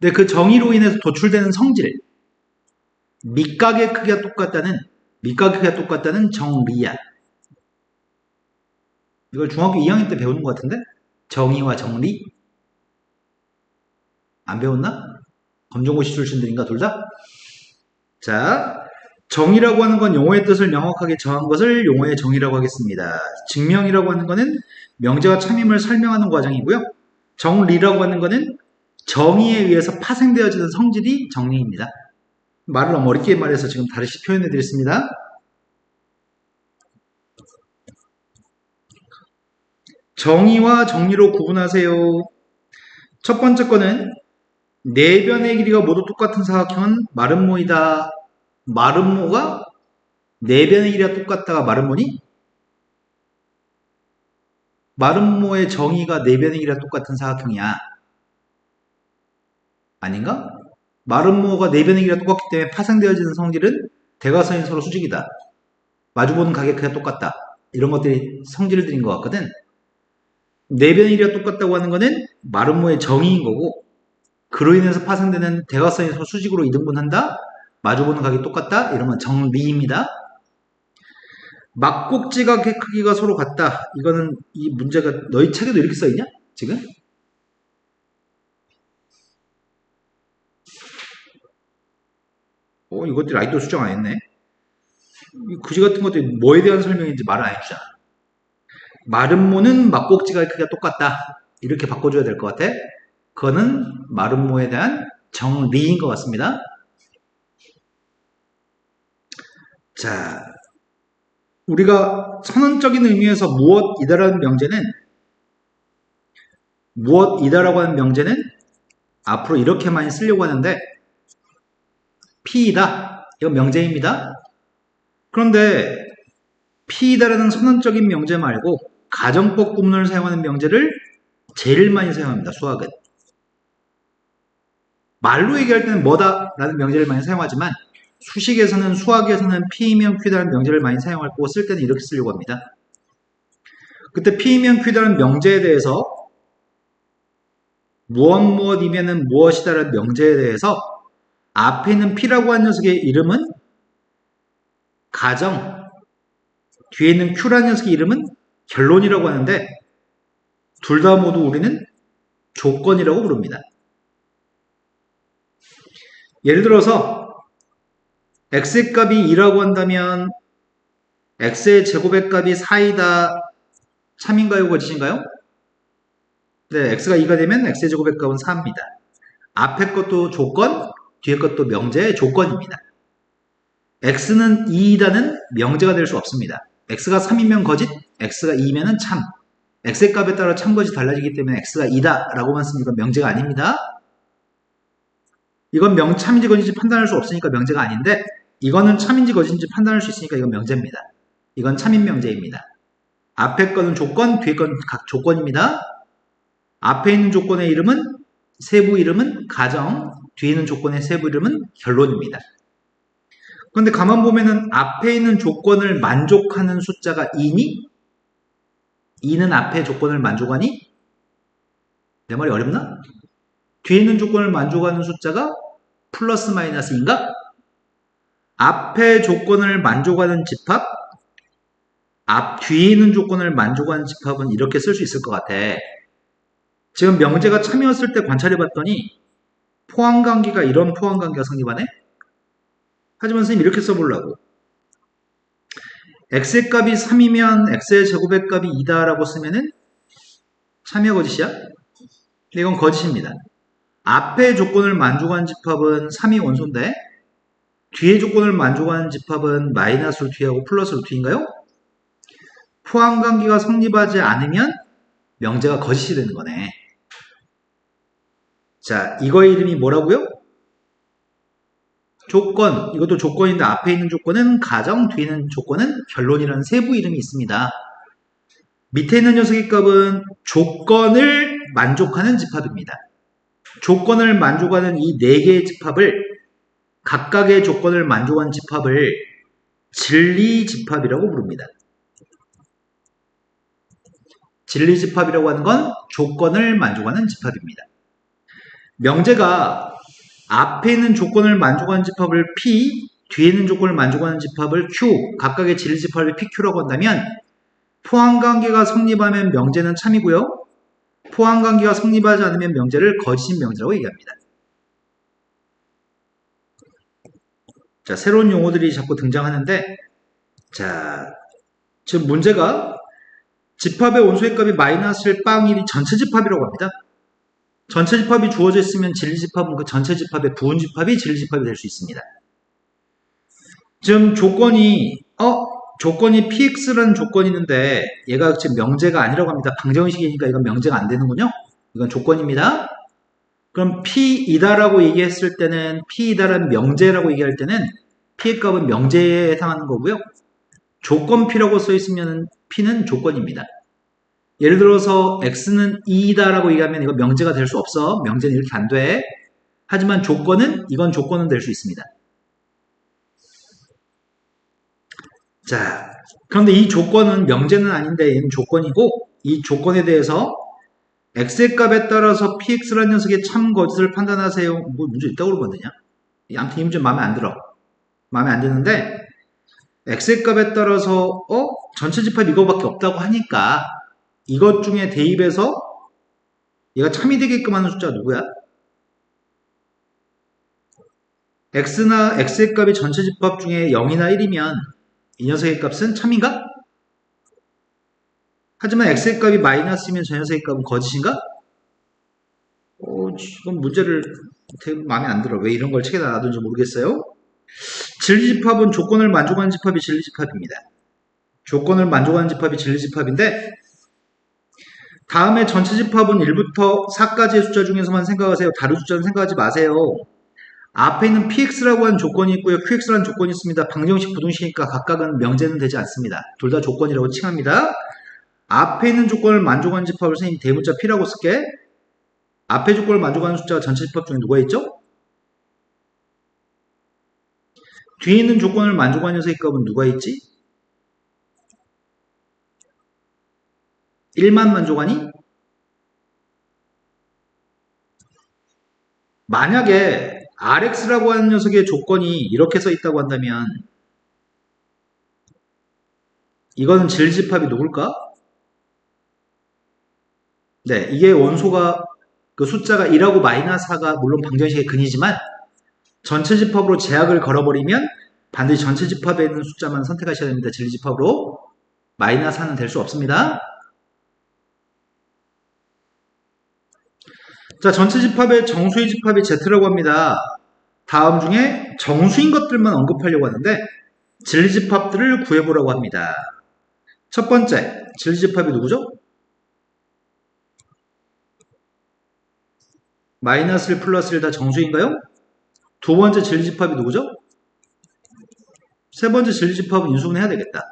근데 그 정의로 인해서 도출되는 성질. 밑각의 크기가 똑같다는 정리야. 이걸 중학교 2학년 때 배우는 것 같은데? 정의와 정리? 안 배웠나? 검정고시 출신들인가 둘 다? 자, 정의라고 하는 건 용어의 뜻을 명확하게 정한 것을 용어의 정의라고 하겠습니다. 증명이라고 하는 거는 명제와 참임을 설명하는 과정이고요. 정리라고 하는 거는 정의에 의해서 파생되어지는 성질이 정리입니다. 말을 너무 어렵게 말해서 지금 다시 표현해 드렸습니다. 정의와 정리로 구분하세요. 첫 번째 거는 네 변의 길이가 모두 똑같은 사각형은 마름모이다. 마름모가 네 변의 길이가 똑같다가 마름모니? 마름모의 정의가 네 변의 길이가 똑같은 사각형이야. 아닌가? 마름모가 네 변의 길이가 똑같기 때문에 파생되어지는 성질은 대각선이 서로 수직이다. 마주보는 가게 크기가 똑같다. 이런 것들이 성질들인 것 같거든. 네 변의 길이가 똑같다고 하는 거는 마름모의 정의인 거고 그로 인해서 파생되는 대각선이 서로 수직으로 이등분한다. 마주보는 각이 똑같다. 이런 건 정리입니다. 막꼭지각의 크기가 서로 같다. 이거는 이 문제가 너희 책에도 이렇게 써있냐? 지금? 이것들이 아직도 수정 안 했네. 이 그지 같은 것들이 뭐에 대한 설명인지 말을 안 해주잖아. 마름모는 막꼭지각의 크기가 똑같다. 이렇게 바꿔줘야 될 것 같아. 그거는 마름모에 대한 정리인 것 같습니다. 자, 우리가 선언적인 의미에서 무엇이다라는 명제는 무엇이다라고 하는 명제는 앞으로 이렇게 많이 쓰려고 하는데 P이다. 이건 명제입니다. 그런데 P이다라는 선언적인 명제 말고 가정법 구문을 사용하는 명제를 제일 많이 사용합니다. 수학은. 말로 얘기할 때는 뭐다 라는 명제를 많이 사용하지만 수식에서는 수학에서는 P이면 Q다라는 명제를 많이 사용할 거고 쓸 때는 이렇게 쓰려고 합니다. 그때 P이면 Q다라는 명제에 대해서 무엇이면은 무엇이다라는 명제에 대해서 앞에 있는 P라고 하는 녀석의 이름은 가정, 뒤에 있는 Q라는 녀석의 이름은 결론이라고 하는데 둘 다 모두 우리는 조건이라고 부릅니다. 예를 들어서 x의 값이 2라고 한다면 x의 제곱의 값이 4이다. 참인가요? 거짓인가요? 네, x가 2가 되면 x의 제곱의 값은 4입니다. 앞에 것도 조건, 뒤에 것도 명제의 조건입니다. x는 2이다는 명제가 될 수 없습니다. x가 3이면 거짓, x가 2이면 참. x의 값에 따라 참거짓이 달라지기 때문에 x가 2다 라고만 쓰면 이건 명제가 아닙니다. 이건 참인지 거짓인지 판단할 수 없으니까 명제가 아닌데 이거는 참인지 거짓인지 판단할 수 있으니까 이건 명제입니다. 이건 참인 명제입니다. 앞에 거는 조건, 뒤에 건 각 조건입니다. 앞에 있는 조건의 이름은 세부 이름은 가정, 뒤에 있는 조건의 세부 이름은 결론입니다. 그런데 가만 보면은 앞에 있는 조건을 만족하는 숫자가 2니? 2는 앞에 조건을 만족하니? 내 말이 어렵나? 뒤에 있는 조건을 만족하는 숫자가 플러스 마이너스인가? 앞에 조건을 만족하는 집합, 뒤에 있는 조건을 만족하는 집합은 이렇게 쓸 수 있을 것 같아. 지금 명제가 참이었을 때 관찰해봤더니 포함관계가 이런 포함관계가 성립하네? 하지만 선생님 이렇게 써보려고. x의 값이 3이면 x의 제곱의 값이 2다 라고 쓰면은 참이야 거짓이야? 근데 이건 거짓입니다. 앞에 조건을 만족하는 집합은 3이 원소인데 뒤에 조건을 만족하는 집합은 마이너스 루트하고 플러스 루트인가요? 포함관계가 성립하지 않으면 명제가 거짓이 되는 거네. 자, 이거의 이름이 뭐라고요? 조건. 이것도 조건인데 앞에 있는 조건은 가정, 뒤에 있는 조건은 결론이라는 세부 이름이 있습니다. 밑에 있는 녀석의 값은 조건을 만족하는 집합입니다. 조건을 만족하는 이 4개의 집합을 각각의 조건을 만족하는 집합을 진리집합이라고 부릅니다. 진리집합이라고 하는 건 조건을 만족하는 집합입니다. 명제가 앞에 있는 조건을 만족하는 집합을 P, 뒤에 있는 조건을 만족하는 집합을 Q, 각각의 진리집합을 PQ라고 한다면 포함관계가 성립하면 명제는 참이고요. 포함관계가 성립하지 않으면 명제를 거짓인 명제라고 얘기합니다. 자, 새로운 용어들이 자꾸 등장하는데 자, 지금 문제가 집합의 원소의 값이 마이너스 1, 빵 1이 전체 집합이라고 합니다. 전체 집합이 주어져 있으면 진리집합은 그 전체 집합의 부분집합이 진리집합이 될 수 있습니다. 지금 조건이 px라는 조건이 있는데 얘가 지금 명제가 아니라고 합니다. 방정식이니까 이건 명제가 안 되는군요. 이건 조건입니다. 그럼 p이다라고 얘기했을 때는 p이다라는 명제라고 얘기할 때는 p의 값은 명제에 해당하는 거고요. 조건 p라고 써 있으면 p는 조건입니다. 예를 들어서 x는 2다라고 얘기하면 이거 명제가 될 수 없어. 명제는 이렇게 안 돼. 하지만 이건 조건은 될 수 있습니다. 자, 그런데 이 조건은 명제는 아닌데 얘는 조건이고 이 조건에 대해서 x의 값에 따라서 px라는 녀석의 참 거짓을 판단하세요. 뭐 문제 있다고 그러거든요. 아무튼 이 문제 마음에 안 들어. 마음에 안 드는데 x의 값에 따라서 전체 집합 이거밖에 없다고 하니까 이것 중에 대입해서 얘가 참이 되게끔 하는 숫자가 누구야? x의 값이 전체 집합 중에 0이나 1이면 이 녀석의 값은 참인가? 하지만 x의 값이 마이너스면 저 녀석의 값은 거짓인가? 지금 문제를 되게 마음에 안 들어. 왜 이런 걸 책에다 놔둔지 모르겠어요. 진리집합은 조건을 만족하는 집합이 진리집합입니다. 조건을 만족하는 집합이 진리집합인데 다음에 전체 집합은 1부터 4까지의 숫자 중에서만 생각하세요. 다른 숫자는 생각하지 마세요. 앞에 있는 px라고 하는 조건이 있고요. qx라는 조건이 있습니다. 방정식, 부등식이니까 각각은 명제는 되지 않습니다. 둘 다 조건이라고 칭합니다. 앞에 있는 조건을 만족하는 집합을 선생님 대문자 p라고 쓸게. 앞에 조건을 만족하는 숫자가 전체 집합 중에 누가 있죠? 뒤에 있는 조건을 만족하는 녀석의 값은 누가 있지? 1만 만족하니? 만약에 rx라고 하는 녀석의 조건이 이렇게 써 있다고 한다면 이거는 진리집합이 누굴까? 네, 이게 원소가 그 숫자가 1하고 마이너스 4가 물론 방정식의 근이지만 전체 집합으로 제약을 걸어버리면 반드시 전체 집합에 있는 숫자만 선택하셔야 됩니다. 진리집합으로 마이너스 4는 될 수 없습니다. 자, 전체 집합의 정수의 집합이 Z라고 합니다. 다음 중에 정수인 것들만 언급하려고 하는데 진리집합들을 구해보라고 합니다. 첫 번째, 진리집합이 누구죠? 마이너스 1 플러스 1 다 정수인가요? 두 번째 진리집합이 누구죠? 세 번째 진리집합은 인수분 해야 되겠다.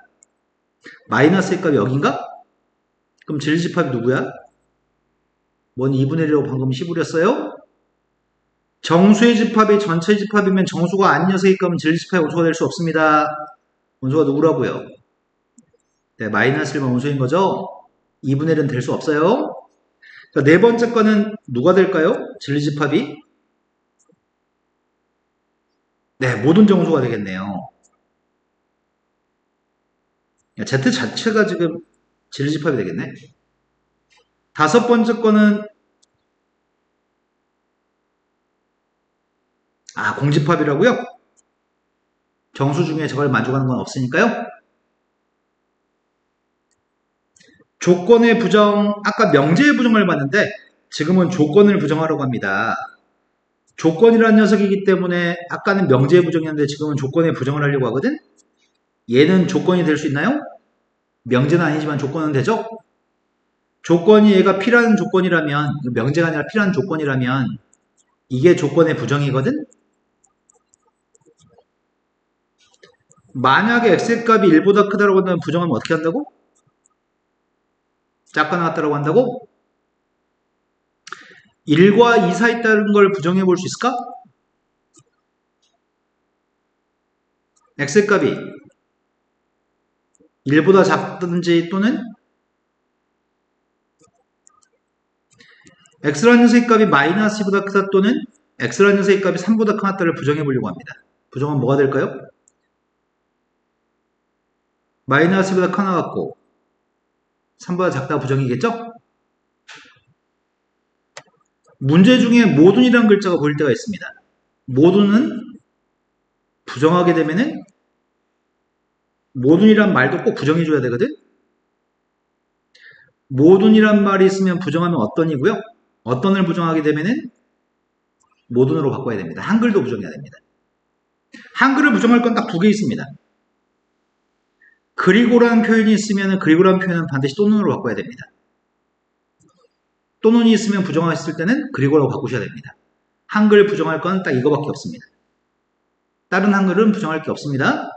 마이너스의 값이 여긴가? 그럼 진리집합이 누구야? 뭔 2분의 1이라고 방금 씹으렸어요? 정수의 집합이 전체 집합이면 정수가 아닌 녀석의 값은 진리집합의 원소가 될 수 없습니다. 원소가 누구라고요? 네, 마이너스 1번 원소인 거죠? 2분의 1은 될 수 없어요. 자, 네 번째 거는 누가 될까요? 진리집합이? 네, 모든 정수가 되겠네요. Z 자체가 지금 진리집합이 되겠네. 다섯 번째 거는 공집합이라고요? 정수 중에 저걸 만족하는 건 없으니까요. 조건의 부정, 아까 명제의 부정을 봤는데 지금은 조건을 부정하려고 합니다. 조건이라는 녀석이기 때문에 아까는 명제의 부정이었는데 지금은 조건의 부정을 하려고 하거든? 얘는 조건이 될 수 있나요? 명제는 아니지만 조건은 되죠? 조건이 얘가 P라는 조건이라면, 명제가 아니라 P라는 조건이라면 이게 조건의 부정이거든? 만약에 x값이 1보다 크다고 한다면 부정하면 어떻게 한다고? 작거나 같다고 한다고? 1과 2 사이 있다는 걸 부정해 볼 수 있을까? x값이 1보다 작든지 또는 x라는 녀석의 값이 마이너스 2보다 크다 또는 x라는 녀석의 값이 3보다 크다를 부정해 보려고 합니다. 부정은 뭐가 될까요? 마이너스 2보다 크나 같고 3보다 작다 부정이겠죠? 문제 중에 모든이라는 글자가 보일 때가 있습니다. 모든은 부정하게 되면은 모든이란 말도 꼭 부정해줘야 되거든? 모든이란 말이 있으면 부정하면 어떤이고요? 어떤을 부정하게 되면은 모든으로 바꿔야 됩니다. 한글도 부정해야 됩니다. 한글을 부정할 건 딱 두 개 있습니다. 그리고라는 표현이 있으면 그리고라는 표현은 반드시 또는으로 바꿔야 됩니다. 또는이 있으면 부정했을 때는 그리고라고 바꾸셔야 됩니다. 한글 부정할 건 딱 이거밖에 없습니다. 다른 한글은 부정할 게 없습니다.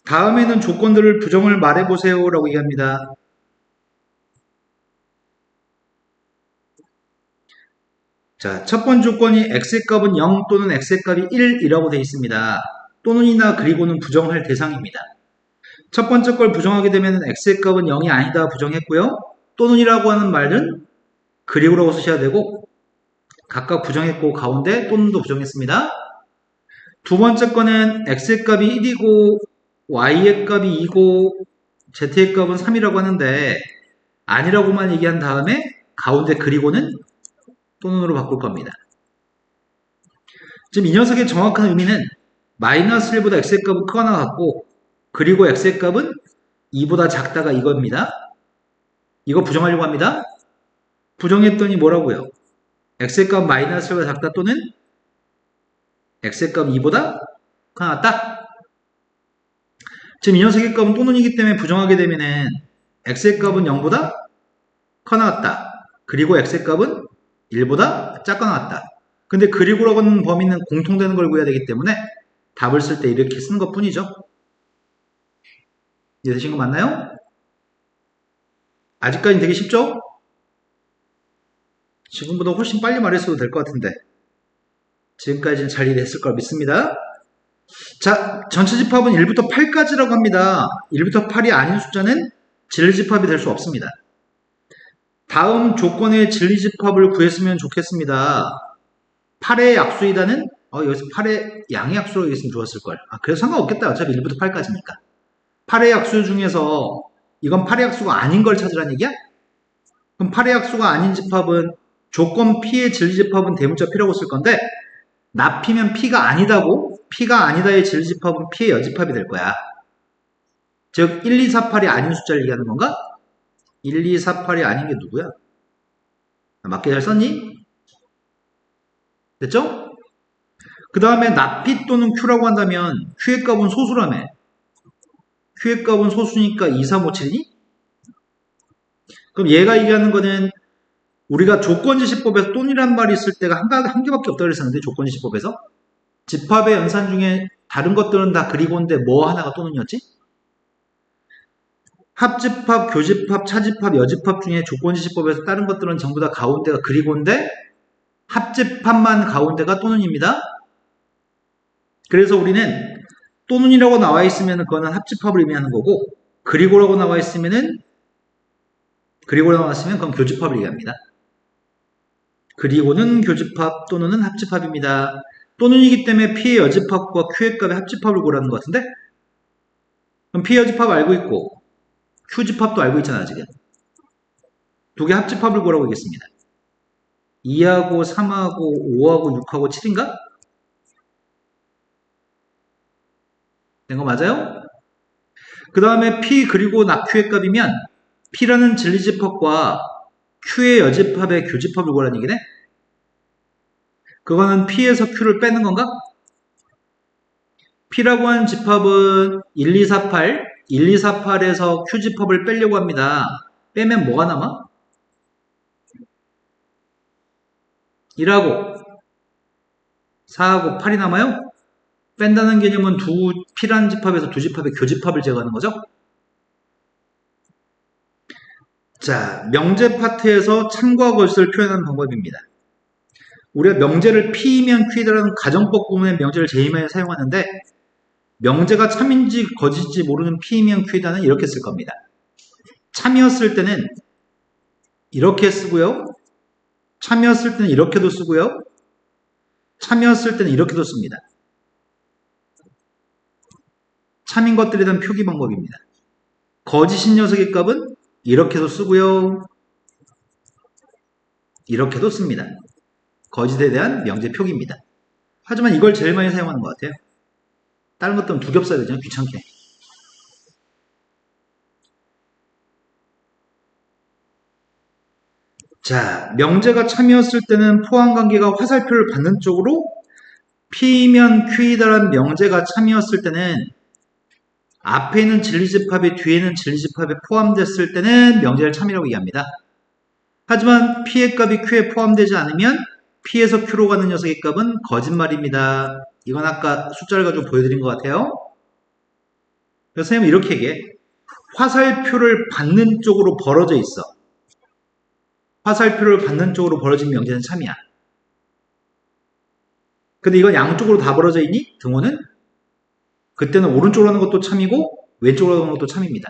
다음에는 조건들을 부정을 말해보세요 라고 얘기합니다. 자, 첫 번째 조건이 x의 값은 0 또는 x의 값이 1이라고 되어 있습니다. 또는이나 그리고는 부정할 대상입니다. 첫 번째 걸 부정하게 되면 x의 값은 0이 아니다 부정했고요. 또는이라고 하는 말은 그리고라고 쓰셔야 되고 각각 부정했고 가운데 또는도 부정했습니다. 두 번째 거는 x의 값이 1이고 y의 값이 2고 z의 값은 3이라고 하는데 아니라고만 얘기한 다음에 가운데 그리고는 또는으로 바꿀 겁니다. 지금 이 녀석의 정확한 의미는 마이너스 1보다 x의 값은 크거나 같고 그리고 x의 값은 2보다 작다가 이겁니다. 이거 부정하려고 합니다. 부정했더니 뭐라고요? x의 값 마이너스 1보다 작다 또는 x의 값 2보다 크거나 같다. 지금 이 녀석의 값은 또는이기 때문에 부정하게 되면은 x의 값은 0보다 크거나 같다. 그리고 x의 값은 1보다 작거나 같다. 근데 그리고라고 하는 범위는 공통되는 걸 구해야 되기 때문에 답을 쓸 때 이렇게 쓰는 것 뿐이죠. 이해되신 거 맞나요? 아직까지는 되게 쉽죠? 지금보다 훨씬 빨리 말했어도 될 것 같은데 지금까지는 잘 이해했을 걸 믿습니다. 자, 전체 집합은 1부터 8까지라고 합니다. 1부터 8이 아닌 숫자는 진리집합이 될 수 없습니다. 다음 조건의 진리집합을 구했으면 좋겠습니다. 8의 약수이다는 여기서 8의 양의 약수로 여기있으면 좋았을걸. 그래서 상관없겠다. 어차피 1부터 8까지니까. 8의 약수 중에서 이건 8의 약수가 아닌 걸 찾으라는 얘기야? 그럼 8의 약수가 아닌 집합은 조건 P의 진리집합은 대문자 P라고 쓸 건데 나피면 P가 아니다고 P가 아니다의 진리집합은 P의 여집합이 될 거야. 즉 1, 2, 4, 8이 아닌 숫자를 얘기하는 건가? 1, 2, 4, 8이 아닌 게 누구야? 맞게 잘 썼니? 됐죠? 그 다음에 나피 또는 Q라고 한다면 Q의 값은 소수라며. Q의 값은 소수니까 2, 3, 5, 7이니? 그럼 얘가 얘기하는 거는 우리가 조건지시법에서 또는이라는 말이 있을 때가 한 개밖에 없다고 그랬었는데 조건지시법에서 집합의 연산 중에 다른 것들은 다 그리고인데 뭐 하나가 또는이었지? 합집합, 교집합, 차집합, 여집합 중에 조건지시법에서 다른 것들은 전부 다 가운데가 그리고인데 합집합만 가운데가 또는입니다. 그래서 우리는 또는이라고 나와 있으면 그거는 합집합을 의미하는 거고 그리고라고 나와 있으면 그건 교집합을 얘기합니다. 그리고는 교집합 또는 합집합입니다. 또는이기 때문에 P의 여집합과 Q의 값의 합집합을 구하는 것 같은데? 그럼 P의 여집합 알고 있고 Q집합도 알고 있잖아 지금. 두 개 합집합을 구하라고 하겠습니다. 2하고 3하고 5하고 6하고 7인가? 된 거 맞아요? 그 다음에 P 그리고 Q의 값이면 P라는 진리집합과 Q의 여집합의 교집합을 구하라는 얘기네? 그거는 P에서 Q를 빼는 건가? P라고 하는 집합은 1, 2, 4, 8, 1, 2, 4, 8에서 Q집합을 빼려고 합니다. 빼면 뭐가 남아? 1하고 4하고 8이 남아요? 뺀다는 개념은 P라는 집합에서 두 집합의 교집합을 제거하는 거죠? 자, 명제 파트에서 참과 거짓을 표현하는 방법입니다. 우리가 명제를 P이면 Q이라는 가정법 구문의 명제를 제일 많이 사용하는데 명제가 참인지 거짓인지 모르는 P이면 Q이다는 이렇게 쓸 겁니다. 참이었을 때는 이렇게 쓰고요. 참이었을 때는 이렇게도 쓰고요. 참이었을 때는 이렇게도 씁니다. 참인 것들에 대한 표기 방법입니다. 거짓인 녀석의 값은 이렇게도 쓰고요. 이렇게도 씁니다. 거짓에 대한 명제 표기입니다. 하지만 이걸 제일 많이 사용하는 것 같아요. 다른 것들은 두 겹 써야 되잖아요. 귀찮게. 자, 명제가 참이었을 때는 포함관계가 화살표를 받는 쪽으로 P면 Q이다라는 명제가 참이었을 때는 앞에 있는 진리집합이 뒤에 있는 진리집합에 포함됐을 때는 명제를 참이라고 얘기합니다. 하지만 P의 값이 Q에 포함되지 않으면 P에서 Q로 가는 녀석의 값은 거짓말입니다. 이건 아까 숫자를 가지고 보여드린 것 같아요. 그래서 선생님은 이렇게 얘기해. 화살표를 받는 쪽으로 벌어져 있어. 화살표를 받는 쪽으로 벌어진 명제는 참이야. 근데 이건 양쪽으로 다 벌어져 있니? 등호는? 그때는 오른쪽으로 하는 것도 참이고 왼쪽으로 하는 것도 참입니다.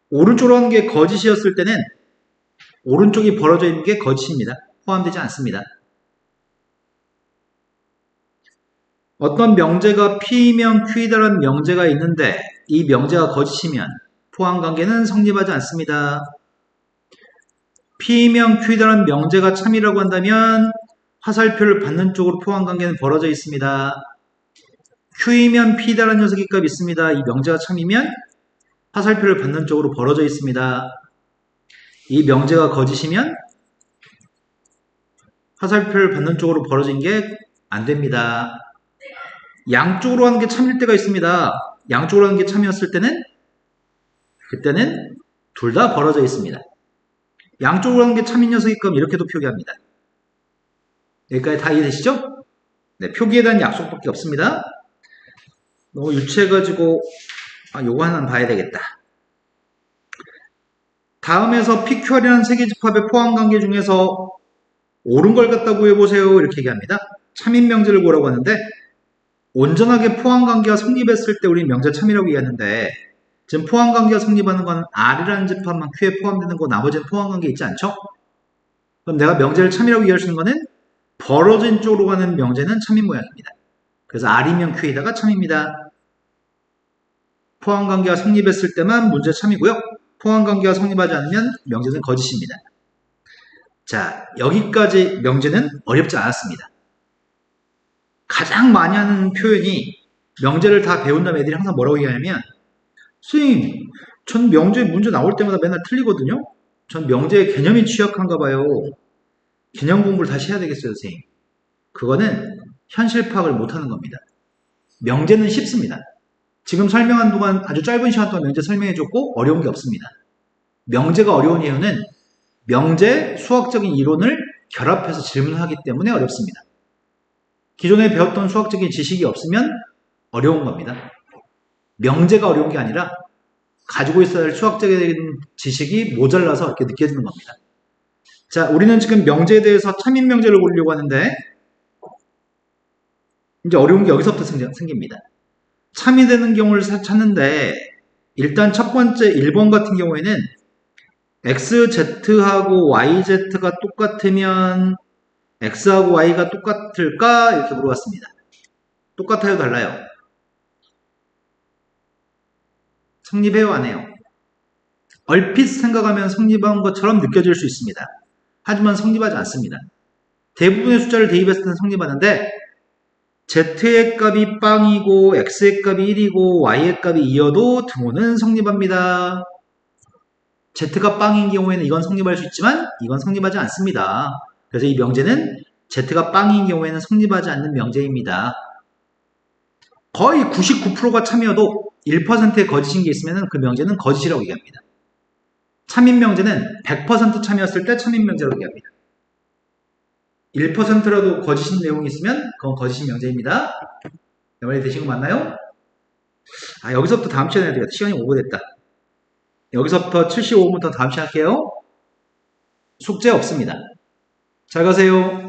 오른쪽으로 하는 게 거짓이었을 때는 오른쪽이 벌어져 있는 게 거짓입니다. 포함되지 않습니다. 어떤 명제가 P이면 Q이다라는 명제가 있는데 이 명제가 거짓이면 포함관계는 성립하지 않습니다. P이면 Q이다라는 명제가 참이라고 한다면 화살표를 받는 쪽으로 포함관계는 벌어져 있습니다. Q이면 P다라는 녀석이 값 있습니다. 이 명제가 참이면 화살표를 받는 쪽으로 벌어져 있습니다. 이 명제가 거짓이면 화살표를 받는 쪽으로 벌어진 게 안 됩니다. 양쪽으로 하는 게 참일 때가 있습니다. 양쪽으로 하는 게 참이었을 때는 그때는 둘 다 벌어져 있습니다. 양쪽으로 하는 게 참인 녀석이 값 이렇게도 표기합니다. 여기까지 다 이해되시죠? 네, 표기에 대한 약속밖에 없습니다. 너무 유치해가지고 요거 하나는 봐야 되겠다. 다음에서 PQR이라는 세계집합의 포함관계 중에서 옳은 걸 갖다 구해보세요 이렇게 얘기합니다. 참인 명제를 구하라고 하는데 온전하게 포함관계가 성립했을 때 우리 명제 참이라고 얘기하는데 지금 포함관계가 성립하는 건 R이라는 집합만 Q에 포함되는 거 나머지는 포함관계 있지 않죠? 그럼 내가 명제를 참이라고 이해할 수 있는 거는 벌어진 쪽으로 가는 명제는 참인 모양입니다. 그래서 R이면 Q에다가 참입니다. 포함관계가 성립했을 때만 문제 참이고요. 포함관계가 성립하지 않으면 명제는 거짓입니다. 자, 여기까지 명제는 어렵지 않았습니다. 가장 많이 하는 표현이 명제를 다 배운 다음에 애들이 항상 뭐라고 얘기하냐면 선생님, 전 명제 문제 나올 때마다 맨날 틀리거든요. 전 명제의 개념이 취약한가 봐요. 개념 공부를 다시 해야 되겠어요, 선생님. 그거는 현실 파악을 못하는 겁니다. 명제는 쉽습니다. 지금 설명한 동안 아주 짧은 시간 동안 명제 설명해줬고 어려운 게 없습니다. 명제가 어려운 이유는 명제 수학적인 이론을 결합해서 질문하기 때문에 어렵습니다. 기존에 배웠던 수학적인 지식이 없으면 어려운 겁니다. 명제가 어려운 게 아니라 가지고 있어야 할 수학적인 지식이 모자라서 이렇게 느껴지는 겁니다. 자, 우리는 지금 명제에 대해서 참인 명제를 고르려고 하는데 이제 어려운 게 여기서부터 생깁니다. 참이 되는 경우를 찾는데 일단 첫 번째 1번 같은 경우에는 XZ하고 YZ가 똑같으면 X하고 Y가 똑같을까? 이렇게 물어봤습니다. 똑같아요? 달라요? 성립해요? 안 해요? 얼핏 생각하면 성립한 것처럼 느껴질 수 있습니다. 하지만 성립하지 않습니다. 대부분의 숫자를 대입했을 때는 성립하는데 Z의 값이 빵이고 X의 값이 1이고 Y의 값이 2여도 등호는 성립합니다. Z가 빵인 경우에는 이건 성립할 수 있지만 이건 성립하지 않습니다. 그래서 이 명제는 Z가 빵인 경우에는 성립하지 않는 명제입니다. 거의 99%가 참이어도 1%의 거짓인 게 있으면 그 명제는 거짓이라고 얘기합니다. 참인 명제는 100% 참이었을 때 참인 명제라고 얘기합니다. 1%라도 거짓인 내용이 있으면 그건 거짓인 명제입니다. 이번에 되신 거 맞나요? 여기서부터 다음 시간에 해야 되겠다. 시간이 오버됐다. 여기서부터 75분부터 다음 시간 할게요. 숙제 없습니다. 잘 가세요.